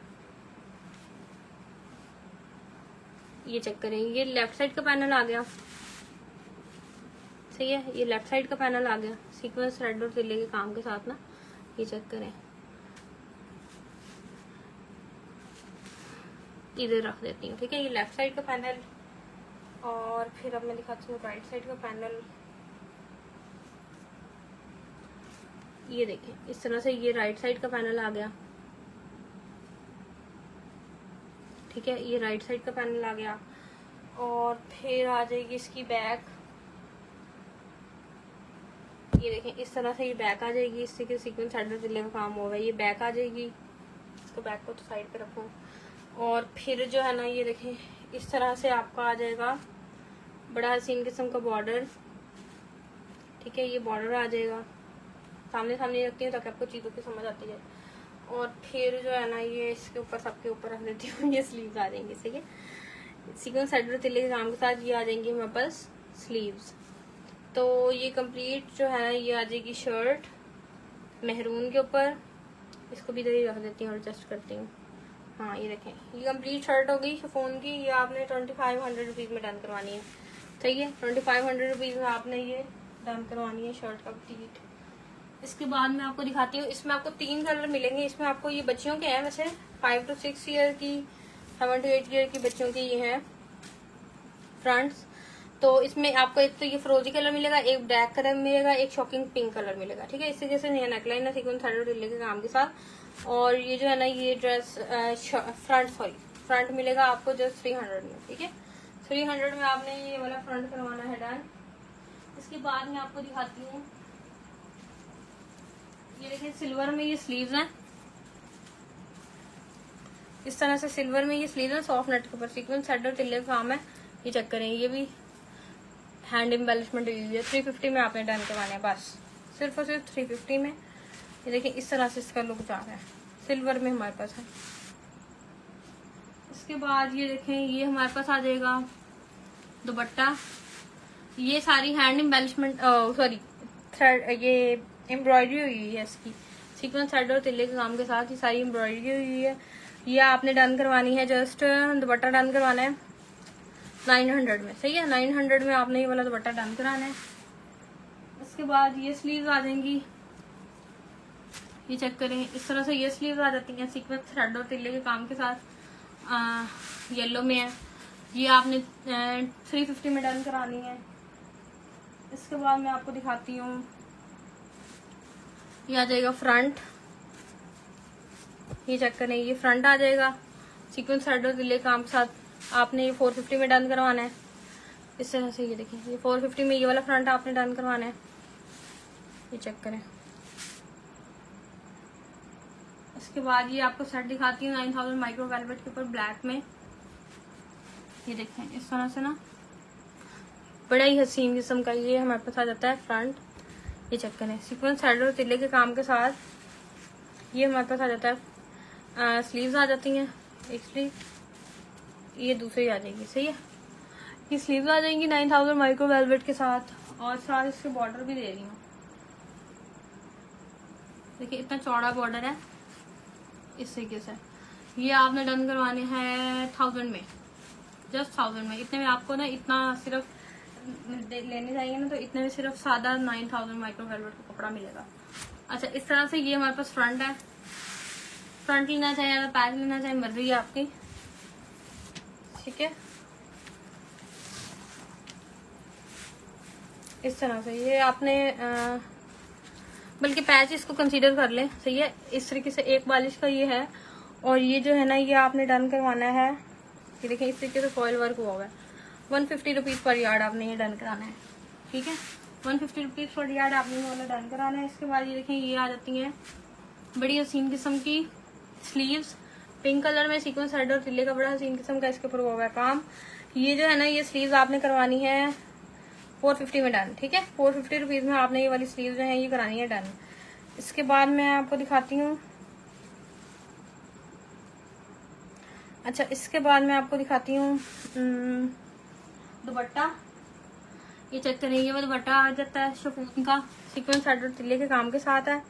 ये चेक करें, ये लेफ्ट साइड का पैनल आ गया, सही है। ये लेफ्ट साइड का पैनल आ गया सीक्वेंस थ्रेड और तिल्ले के काम के साथ ना, ये चेक करें। इधर रख देती हूँ, ठीक है, ये लेफ्ट साइड का पैनल। और फिर अब मैं दिखाती हूँ राइट साइड का पैनल। ये देखें इस तरह से ये राइट साइड का पैनल आ गया, ठीक है, ये राइट साइड का पैनल आ गया। और फिर आ जाएगी इसकी बैक, ये देखें इस तरह से ये बैक आ जाएगी, इससे कि सीक्वेंस साइड दिल्ले का काम होगा, ये बैक आ जाएगी। इसको बैक को तो साइड पे रखूँ। और फिर जो है ना ये देखें इस तरह से आपका आ जाएगा बड़ा हसीन किस्म का बॉर्डर, ठीक है, ये बॉर्डर आ जाएगा। सामने सामने रखती हूँ ताकि आपको चीज़ों की समझ आती है। और फिर जो है ना ये इसके ऊपर सबके ऊपर रख देती हूँ, ये स्लीव्स आ जाएंगी, ठीक है, सीक्वेंस साइड तिल्ले के काम के साथ ये आ जाएंगी हमारे पास स्लीव्स। तो ये कंप्लीट जो है ना ये आ जाएगी शर्ट मेहरून के ऊपर। इसको भी इधर ही रख देती हूँ, एडजस्ट करती हूँ। हाँ ये देखें ये कंप्लीट शर्ट हो गई शिफॉन की। ये आपने 2500 रुपीज़ में डन करवानी है, सही है, 2500 रुपीज़ में आपने ये डन करवानी है शर्ट कंप्लीट। इसके बाद मैं आपको दिखाती हूँ, इसमें आपको 3 कलर मिलेंगे। इसमें आपको ये बच्चियों के हैं, वैसे 5 to 6 ईयर की, 7 to 8 ईयर की बच्चों की ये हैं फ्रंट्स। तो इसमें आपको एक तो ये फ्रोजी कलर मिलेगा, एक ब्लैक कलर मिलेगा, एक शॉकिंग पिंक कलर मिलेगा, ठीक है। इस तरीके से नया नेकलाइन है सीक्वेंस थ्रेड दिल्ली के काम के साथ। और ये जो है ना ये ड्रेस फ्रंट मिलेगा आपको जस्ट 300 में, ठीक है, 300 में आपने ये वाला फ्रंट करवाना है डन। इसके बाद मैं आपको दिखाती हूँ, ये देखिए सिल्वर में ये स्लीव्स हैं, इस तरह से सिल्वर में ये स्लीव्स हैं, सॉफ्ट नेट के ऊपर सीक्वेंस थ्रेड और तिल्ले का काम है, ये चेक करें। ये भी हैंड एम्बेलिशमेंट हुई है, 350 में आपने डन करवाने हैं, बस सिर्फ और सिर्फ 350 में। ये देखिए इस तरह से इसका लुक जा रहा है, सिल्वर में हमारे पास है। इसके बाद ये देखें ये हमारे पास आ जाएगा दुपट्टा, ये सारी हैंड एम्बेलिशमेंट सॉरी थ्रेड, ये एम्ब्रॉयडरी हुई है इसकी सीक्वेंस थ्रेड और तिल्ले के काम के साथ, ये सारी एम्ब्रॉयडरी हुई है। ये आपने डन करवानी है, जस्ट दुपट्टा डन करवाना है 900 में, सही है, 900 में आपने ये वाला दुपट्टा डन कराना है। इसके बाद ये स्लीव्स आ जाएंगी, ये चेक करें इस तरह से ये स्लीव्स आ जाती हैं सीक्वेंस थ्रेड और तिल्ले के काम के साथ, येलो में है। ये आपने 350 में डन करानी है। इसके बाद मैं आपको दिखाती हूँ, ये आ जाएगा फ्रंट, ये चेक करें ये फ्रंट आ जाएगा सीक्वेंस थ्रेड और तिल्ले के काम के साथ। आपने ये 450 में डन करवाना है, इस तरह से। ये देखिए ये 450 में ये वाला फ्रंट आपने डन करवाना है, ये चेक करें। इसके बाद ये आपको सेट दिखाती हूँ 9000 माइक्रो वेलवेट के ऊपर ब्लैक में, ये देखें इस तरह से ना बड़ा ही हसीन किस्म का ये हमारे पास आ जाता है फ्रंट, ये चेक करें सीक्वेंस थ्रेड और तिल्ले के काम के साथ। ये हमारे पास आ जाता है, स्लीव्स आ जाती हैं, एक स्लीव ये दूसरी आ जाएगी, सही है, ये स्लीव्स आ जाएंगी 9000 माइक्रो वेलवेट के साथ। और साथ इसके बॉर्डर भी दे रही हूँ, देखिए इतना चौड़ा बॉर्डर है इस तरीके से। ये आपने डन करवाने हैं 1000 में, जस्ट 1000 में। इतने में आपको ना इतना सिर्फ लेने जाएंगे ना तो इतने में सिर्फ सादा 9000 माइक्रो वेलवेट का कपड़ा मिलेगा। अच्छा इस तरह से ये हमारे पास फ्रंट है, फ्रंट लेना चाहे या पैक लेना चाहे मर्जी है आपकी, ठीक है। इस तरह से ये आपने बल्कि पैच इसको कंसीडर कर लें, सही है। इस तरीके से एक बालिश का ये है, और ये जो है ना ये आपने डन करवाना है, ये देखें इस तरीके से फॉइल वर्क हुआ है। 150 रुपीज़ पर यार्ड आपने ये डन कराना है, ठीक है। 150 रुपीज़ पर यार्ड आपने ये वाला डन कराना है। इसके बाद ये देखें ये आ जाती हैं बड़ी हसीन किस्म की स्लीव्स, पिंक कलर में सीक्वेंस हेड और तिल्ले का बड़ा हसीन किस्म का इसके ऊपर हुआ है काम। ये जो है ना ये स्लीव्स आपने करवानी है 450 में डन, ठीक है। 450 रुपीज़ में आपने ये वाली स्लीव जो है ये करानी है डन। इसके बाद मैं आपको दिखाती हूँ, अच्छा इसके बाद मैं आपको दिखाती हूँ दुपट्टा। ये चेक करें, ये वो दुपट्टा आ जाता है शिफॉन का, सीक्वेंस हेड और तिल्ले के काम के साथ है।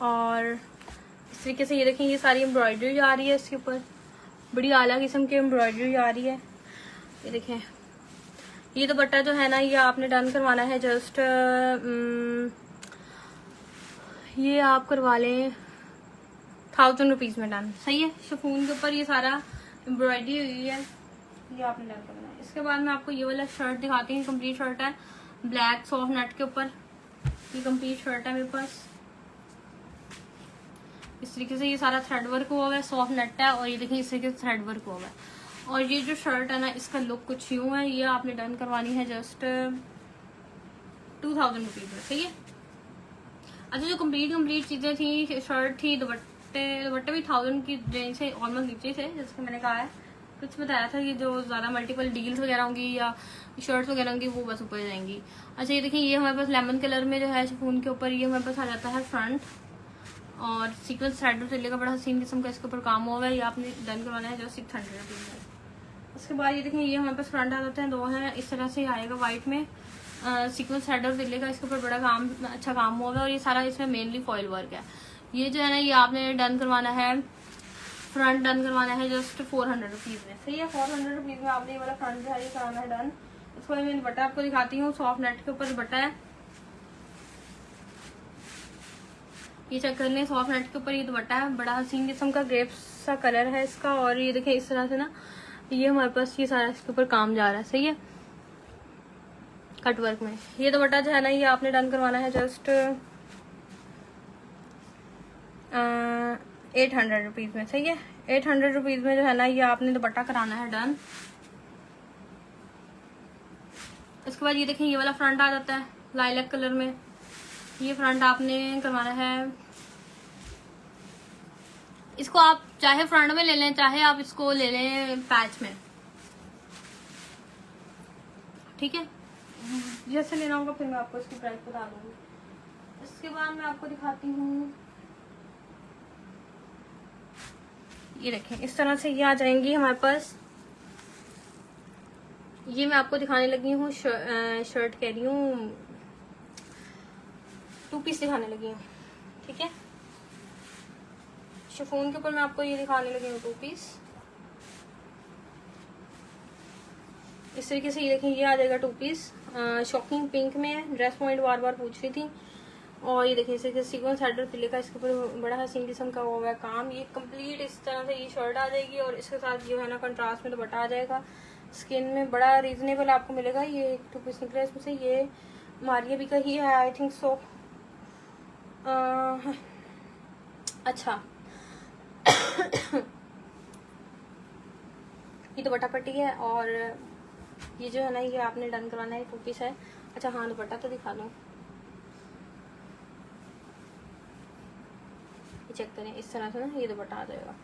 और इस तरीके से ये देखें ये सारी एम्ब्रॉयडरी आ रही है इसके ऊपर, बड़ी आला किस्म की एम्ब्रॉयडरी आ रही है। ये देखें ये दुपट्टा जो है ना ये आपने डन करवाना है जस्ट ये आप करवा लें 1000 रुपीज़ में डन, सही है। शिफॉन के ऊपर ये सारा एम्ब्रॉयडरी हुई है, ये आपने डन करना है। इसके बाद मैं आपको ये वाला शर्ट दिखाती हूँ, कंप्लीट शर्ट है ब्लैक सॉफ्ट नेट के ऊपर, ये कंप्लीट शर्ट है मेरे पास। इस तरीके से ये सारा थ्रेड वर्क हुआ हुआ है, सॉफ्ट नेट है, और ये देखिए इस तरीके से थ्रेड वर्क हुआ हुआ है। और ये जो शर्ट है ना इसका लुक कुछ यूँ है, ये आपने डन करवानी है जस्ट 2000 रुपीज़ में, सही है। अच्छा जो कंप्लीट चीज़ें थी, शर्ट थी, दुपट्टे भी 1000 की रेंज से ऑलमोस्ट नीचे से, जैसे मैंने कहा है कुछ बताया था, ये जो ज़्यादा मल्टीपल डील्स वगैरह होंगी या शर्ट्स वगैरह होंगी वो बस ऊपर जाएंगी। अच्छा ये देखिए ये हमारे पास लेमन कलर में जो है शिफॉन के ऊपर ये हमारे पास आ जाता है फ्रंट, और सीक्वेंस थ्रेड और तिल्ले का बड़ा हसीन किस्म का इसके ऊपर काम हुआ है, ये आपने डन करवाना है जो 600 रुपीज़ में। उसके बाद ये देखें ये हमारे पास फ्रंट आ जाते हैं, दो हैं, इस तरह से आएगा वाइट में, सीक्वेंस थ्रेड और तिल्ले का इसके ऊपर बड़ा काम अच्छा काम हुआ है, और ये सारा इसमें मेनली फॉइल वर्क है। ये जो है ना ये आपने डन करवाना है, फ्रंट डन करवाना है जस्ट 400 रुपीज़ में, सही है। 400 रुपीज़ में आपने ये वाला फ्रंट जो है ये कराना है डन। उसको मैं दुपट्टा आपको दिखाती हूँ, सॉफ्ट नेट के ऊपर दुपट्टा है, ये चेक कर लें, सॉफ्ट नेट के ऊपर ये दुपट्टा है, बड़ा हसीन किस्म का ग्रेप्स सा कलर है इसका। और ये देखें इस तरह से ना ये हमारे पास ये सारा इसके ऊपर काम जा रहा है, सही है, कट वर्क में। ये दुपट्टा जो है ना ये आपने डन करवाना है जस्ट 800 रुपीज़ में, सही है। 800 रुपीज़ में जो है ना ये आपने दुपट्टा कराना है डन। इसके बाद ये देखें ये वाला फ्रंट आ जाता है लाइलैक कलर में, ये फ्रंट आपने करवाना है, इसको आप चाहे फ्रंट में ले लें चाहे आप इसको ले लें पैच में, ठीक है। जैसे लेना होगा फिर मैं आपको इसकी प्राइस बता दूंगी। इसके बाद मैं आपको दिखाती हूँ, ये देखें इस तरह से ये आ जाएंगी हमारे पास। ये मैं आपको दिखाने लगी हूँ शर्ट कह रही हूँ, 2 पीस दिखाने लगी हूँ, ठीक है। शिफॉन के ऊपर मैं आपको ये दिखाने लगी हूँ 2 पीस। इस तरीके से ये देखें ये आ जाएगा 2 पीस, शॉकिंग पिंक में, ड्रेस पॉइंट बार बार पूछ रही थी। और ये देखिए इसे सीक्वेंस हेडर तिल्ले का इसके ऊपर बड़ा हसीन किस्म का हुआ है काम। ये कंप्लीट इस तरह से ये शर्ट आ जाएगी, और इसके साथ जो है ना कंट्रास्ट में दुपट्टा आ जाएगा। स्किन में बड़ा रीजनेबल आपको मिलेगा। ये 2 पीस निकला इसमें से, ये मारिया भी का ही है आई थिंक सो। अच्छा ये दुपट्टा पट्टी है, और ये जो है ना ये आपने डन करवाना है, 2 पीस है। अच्छा हाँ दुपट्टा तो दिखा दूँ, चेक करें इस तरह से ना ये दुपट्टा आ जाएगा।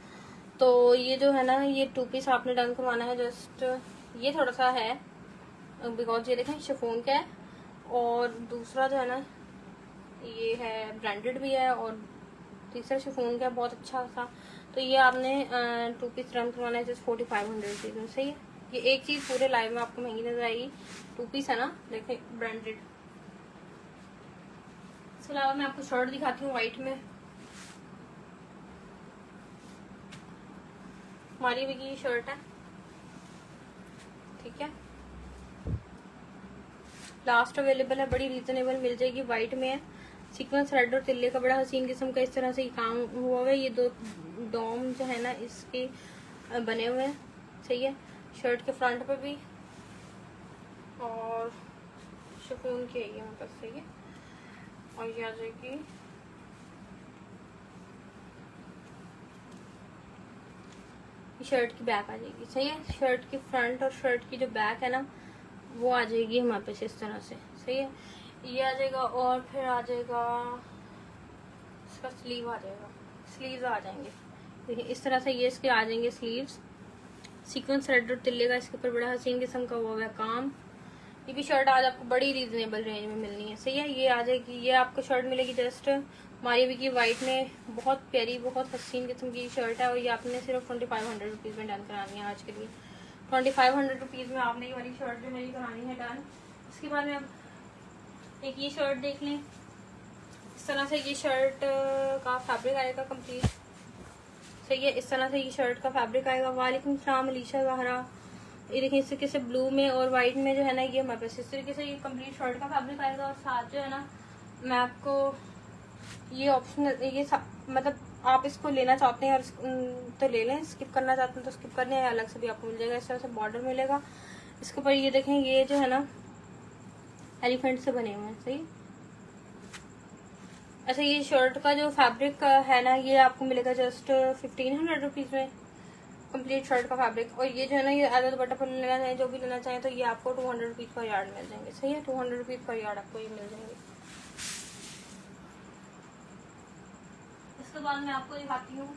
तो ये जो है ना ये 2 पीस आपने डन करवाना है जस्ट। ये थोड़ा सा है बिकॉज ये देखें शिफॉन का है, और दूसरा जो है ना ये है ब्रांडेड भी है, और तीसरा शिफॉन का है बहुत अच्छा सा। तो ये आपने 2 पीस डन करवाना है जस्ट 4500 रुपीज़ में, सही है। ये एक चीज़ पूरे लाइव में आपको महंगी नजर आएगी, 2 पीस है ना, देखें ब्रांडेड। इसके अलावा मैं आपको शर्ट दिखाती हूँ वाइट में, हमारी भी की शर्ट है, ठीक है। लास्ट अवेलेबल है, बड़ी रीजनेबल मिल जाएगी, वाइट में है, सीक्वेंस रेड और तिल्ले का बड़ा हसीन किस्म का इस तरह से काम हुआ है। ये 2 डॉम जो है ना इसके बने हुए हैं, सही है। शर्ट के फ्रंट पे भी और शिफॉन की है ये हमारे पास, सही है। और ये आ जाएगी शर्ट की बैक आ जाएगी। सही है, शर्ट की फ्रंट और शर्ट की जो बैक है ना वो आ जाएगी हमारे पास इस तरह से। सही है, ये आ जाएगा। और फिर आ जाएगा इसका स्लीव आ जाएगा, स्लीव्स आ जाएंगे। देखिए इस तरह से ये इसके आ जाएंगे स्लीव्स। सीक्वेंस थ्रेड और तिल्ले का इसके ऊपर बड़ा हसीन किस्म का हुआ है काम। ये भी शर्ट आज आपको बड़ी रीजनेबल रेंज में मिलनी है। सही है, ये आ जाएगी, ये आपको शर्ट मिलेगी जस्ट मारिया की वाइट में। बहुत प्यारी, बहुत हसीन किस्म की शर्ट है। और ये आपने सिर्फ 2500 रुपीज़ में डन करानी है आज के लिए। 2500 रुपीज़ में आपने ये वाली शर्ट जो है ये करानी है डन। इसके बाद में अब एक ये शर्ट देख लें। इस तरह से ये शर्ट का फैब्रिक आएगा कंप्लीट। सही है, इस तरह से ये शर्ट का फैब्रिक आएगा। वालेकुम सलाम अलीशा ज़हरा। ये देखिए इस तरीके से ब्लू में और वाइट में जो है ना ये हमारे पास इस तरीके से ये कंप्लीट शर्ट का फैब्रिक आएगा। और साथ जो है ना मैं आपको ये ऑप्शनल, ये मतलब आप इसको लेना चाहते हैं और तो ले लें, स्किप करना चाहते हैं तो स्किप कर लें, अलग से भी आपको मिल जाएगा। इस तरह से बॉर्डर मिलेगा इसके ऊपर। ये देखें ये जो है ना एलिफेंट से बने हुए हैं। सही, अच्छा ये शर्ट का जो फैब्रिक है ना ये आपको मिलेगा जस्ट 1500 रुपीज़ में कंप्लीट शर्ट का फैब्रिक। और ये जो है ना ये आधा दुपट्टा पर लेना चाहें, जो भी लेना चाहें तो ये आपको 200 रुपीज़ पर यार्ड मिल जाएंगे। सही है, 200 रुपीज़ पर यार्ड आपको ये मिल जाएंगे। इसके बाद मैं आपको दिखाती हूँ,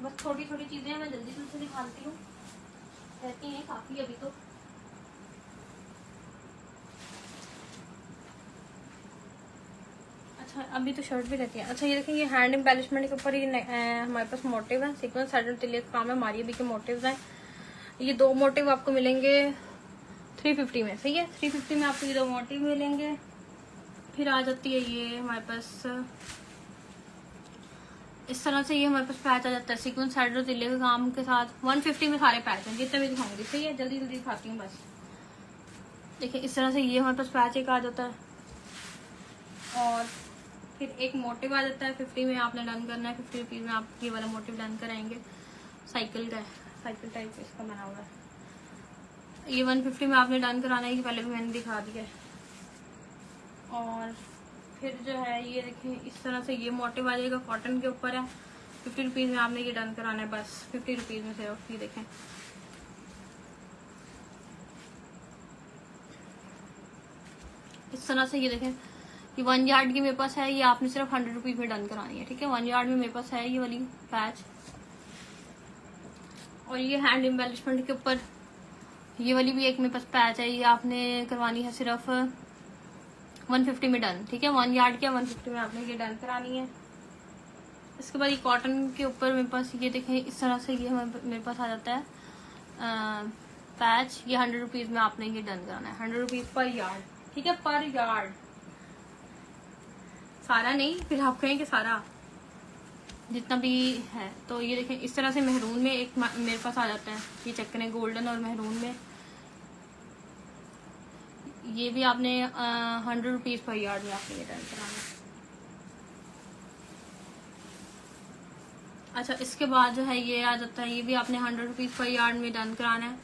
बस छोटी छोटी चीज़ें मैं जल्दी से दिखाती हूँ, रहती हैं काफ़ी अभी तो। अच्छा अभी तो शर्ट भी रहती है। अच्छा ये देखें ये हैंड एम्बेलिशमेंट के ऊपर ये हमारे पास मोटिव है, सीक्वेंस साइड तिल्ले का काम है, मारिया भी के मोटिव्स हैं। ये दो मोटिव आपको मिलेंगे 350 में। सही है, 350 में आपको ये दो मोटिव मिलेंगे। फिर आ जाती है ये हमारे पास इस तरह से, ये हमारे पास पैच आ जाता है सीक्वेंस साइड और तिल्ले के काम के साथ। 150 में सारे पैच हैं जितने भी दिखाऊंगी। सही है, जल्दी जल्दी दिखाती हूँ बस। देखिए इस तरह से ये हमारे पास पैच एक आ जाता है। और फिर एक मोटिव आ जाता है 50 में, आपने डन करना है। 50 रुपीज़ में आप ये वाला मोटिव डन कराएंगे। साइकिल का है, साइकिल टाइप इसका बना हुआ है। ये 150 में आपने डन कराना है, कि पहले भी मैंने दिखा दिया है। और फिर जो है ये देखिए इस तरह से ये मोटिव आ जाएगा, कॉटन के ऊपर है। 50 रुपीज़ में आपने ये डन कराना है बस। 50 रुपीज़ में सिर्फ ये देखें इस तरह से। ये देखें ये 1 यार्ड की मेरे पास है, ये आपने सिर्फ 100 रुपीज़ में डन करानी है। ठीक है, 1 यार्ड में मेरे पास है ये वाली पैच। और ये हैंड एम्बेलिशमेंट के ऊपर ये वाली भी एक मेरे पास पैच है, ये आपने करवानी है सिर्फ 150 में डन। ठीक है, 1 यार्ड के 150 में आपने ये डन करानी है। इसके बाद ये कॉटन के ऊपर मेरे पास ये देखें इस तरह से ये मेरे पास आ जाता है पैच। ये 100 रुपीज़ में आपने ये डन कराना है, 100 रुपीज़ पर यार्ड। ठीक है, पर यार्ड, सारा नहीं, फिर आप कहें कि सारा जितना भी है। तो ये देखें इस तरह से मेहरून में एक मेरे पास आ जाता है, ये चेक करें, गोल्डन और मेहरून में। ये भी आपने 100 रुपीज़ पर यार्ड में आपने ये डन कराना है। अच्छा इसके बाद जो है ये आ जाता है, ये भी आपने 100 रुपीज़ पर यार्ड में डन कराना है।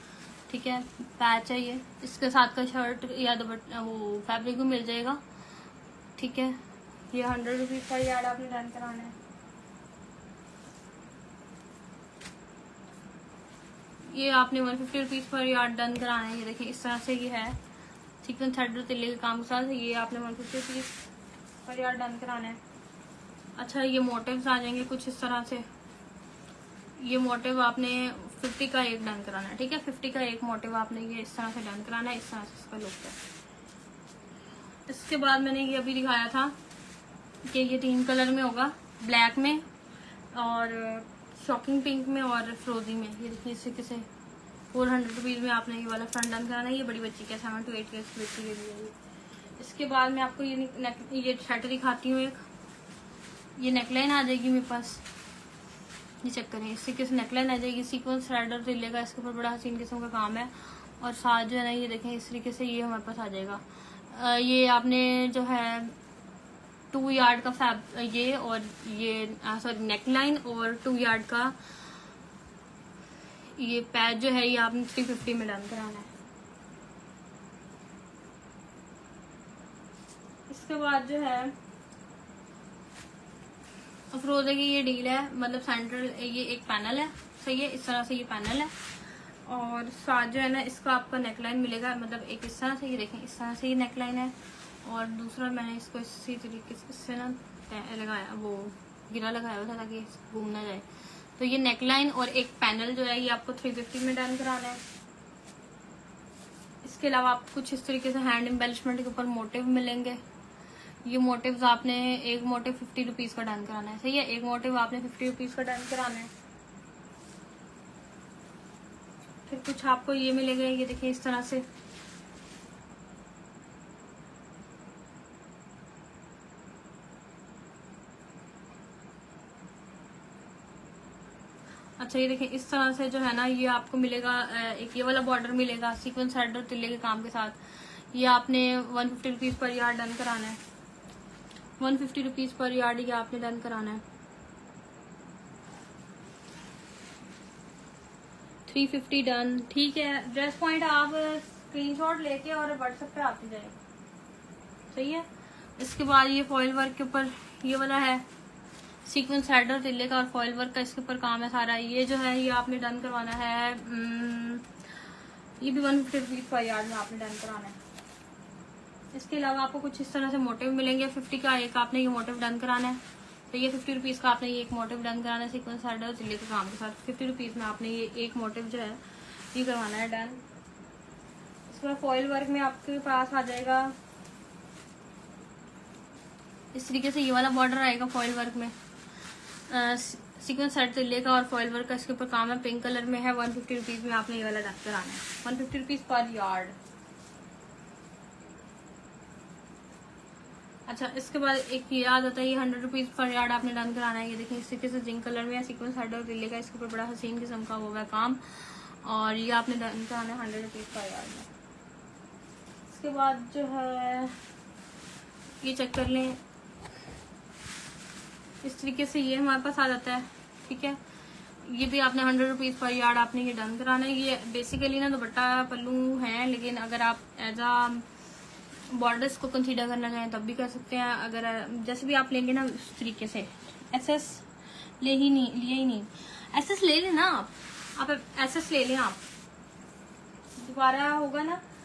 ठीक है, पैच है ये, इसके साथ का शर्ट या दुपट्टा वो फैब्रिक भी मिल जाएगा। ठीक है, ये 100 रुपीज़ पर यार्ड आपने डन कराना है। ये आपने 150 रुपीज़ पर यार्ड डन कराना है। ये देखिए इस तरह से ये है सीक्वेंस थ्रेड और तिल्ले के काम के साथ, ये आपने 150 रुपीज़ पर यार्ड डन कराना है। अच्छा ये मोटिव्स आ जाएंगे कुछ इस तरह से, ये मोटिव आपने 50 का एक डन कराना है। ठीक है, 50 का एक मोटिव आपने ये इस तरह से डन कराना है। इस तरह से इसका लुक है। इसके बाद मैंने ये अभी दिखाया था कि ये 3 कलर में होगा, ब्लैक में और शॉकिंग पिंक में और फ्रोजी में। ये देखिए इस तरीके से 400 रुपीज़ में आपने ये वाला फ्रंट डन कराना है। ये बड़ी बच्ची का 7 to 8 ईयर्स की बच्ची के लिए। इसके बाद मैं आपको ये शर्ट दिखाती हूँ। एक ये नेकलाइन आ जाएगी मेरे पास, ये चेक करें, इस तरीके से नेकलाइन आ जाएगी, सीक्वेंस थ्रेड और तिल्ले का इसके ऊपर बड़ा हसीन किस्म का काम है। और साथ जो है ना ये देखें इस तरीके से ये हमारे पास आ जाएगा। ये आपने जो है 2 यार्ड का ये और ये सॉरी नेकलाइन और 2 यार्ड का ये पैच जो है ये आपने 350 में डन कराना है। इस इसके बाद जो है अफरोज़ा की ये डील है, मतलब सेंट्रल ये एक पैनल है, सही है, इस तरह से ये पैनल है। और साथ जो है ना इसका आपका नेकलाइन मिलेगा, मतलब एक इस तरह से, ये देखें इस तरह से ये नेकलाइन है, और दूसरा मैंने इसको इसी तरीके से इससे ना लगाया, वो गिरा लगाया हुआ था ताकि घूम ना जाए। तो ये नेकलाइन और एक पैनल जो है ये आपको 350 में डन कराना है। इसके अलावा आपको कुछ इस तरीके से हैंड एम्बेलिशमेंट के ऊपर मोटिव मिलेंगे। ये मोटिव्स आपने एक मोटिव 50 रुपीज का डन कराना है, सही है, एक मोटिव आपने 50 रुपीज का डन कराना है। फिर कुछ आपको ये मिलेगा, ये देखिए इस तरह से, अच्छा ये देखिए इस तरह से जो है ना ये आपको मिलेगा, एक ये वाला बॉर्डर मिलेगा सीक्वेंस हेड और तिल्ले के काम के साथ। ये आपने 150 रुपीज पर यार्ड डन कराना है, 150 रुपीज पर यार्ड ये आपने डन कराना है। 350 डन, ठीक है। ड्रेस पॉइंट आप स्क्रीनशॉट लेके और व्हाट्सएप पे आते जाए, सही है। इसके बाद ये फॉइल वर्क के ऊपर ये वाला है सीक्वेंस हेड और तिल्ले का और फॉइल वर्क का इसके ऊपर काम है सारा। ये जो है ये आपने डन करवाना है, ये भी 150 रुपीज पर यार्ड में आपने डन कराना है। इसके अलावा आपको कुछ इस तरह से मोटिव मिलेंगे, 50 का एक आपने ये मोटिव डन कराना है, तो ये 50 रुपीज का आपने ये एक मोटिव डन कराना है सीक्वेंस हेड और तिल्ले के काम के साथ। 50 रुपीज में आपने ये एक मोटिव जो है ये करवाना है डन। इसके बाद फॉइल वर्क में आपके पास आ जाएगा इस तरीके से, ये वाला बॉर्डर आएगा फॉइल वर्क में, सीक्वेंस हेड तिल्ले का और फॉइल वर्क का इसके ऊपर काम है, पिंक कलर में है। 150 रुपीज में आपने ये वाला डन कराना है, 150 रुपीज पर यार्ड। अच्छा इसके बाद एक ये याद आता है, ये 100 रुपीज पर यार्ड आपने डन कराना है। ये देखिए इस तरीके से जिंक कलर में है, सीक्वेंस हेड और तिल्ले का इसके ऊपर बड़ा हसीन किस्म का हुआ है काम, और ये आपने डन कराना है 100 रुपीज पर यार्ड में। इसके बाद जो है ये चेक कर लें, इस तरीके से ये हमारे पास आ जाता है, ठीक है। ये भी आपने 100 रुपीज पर यार्ड आपने ये डन कराना है। ये बेसिकली ना दुपट्टा पल्लू है, लेकिन अगर आप एज आ बॉर्डर्स को कंसीडर करना चाहें तब भी कर सकते हैं। अगर जैसे भी आप लेंगे ना उस तरीके से, एसएस लिए ही नहीं, एसएस ले लेना आप एसएस ले लें, आप दोबारा होगा ना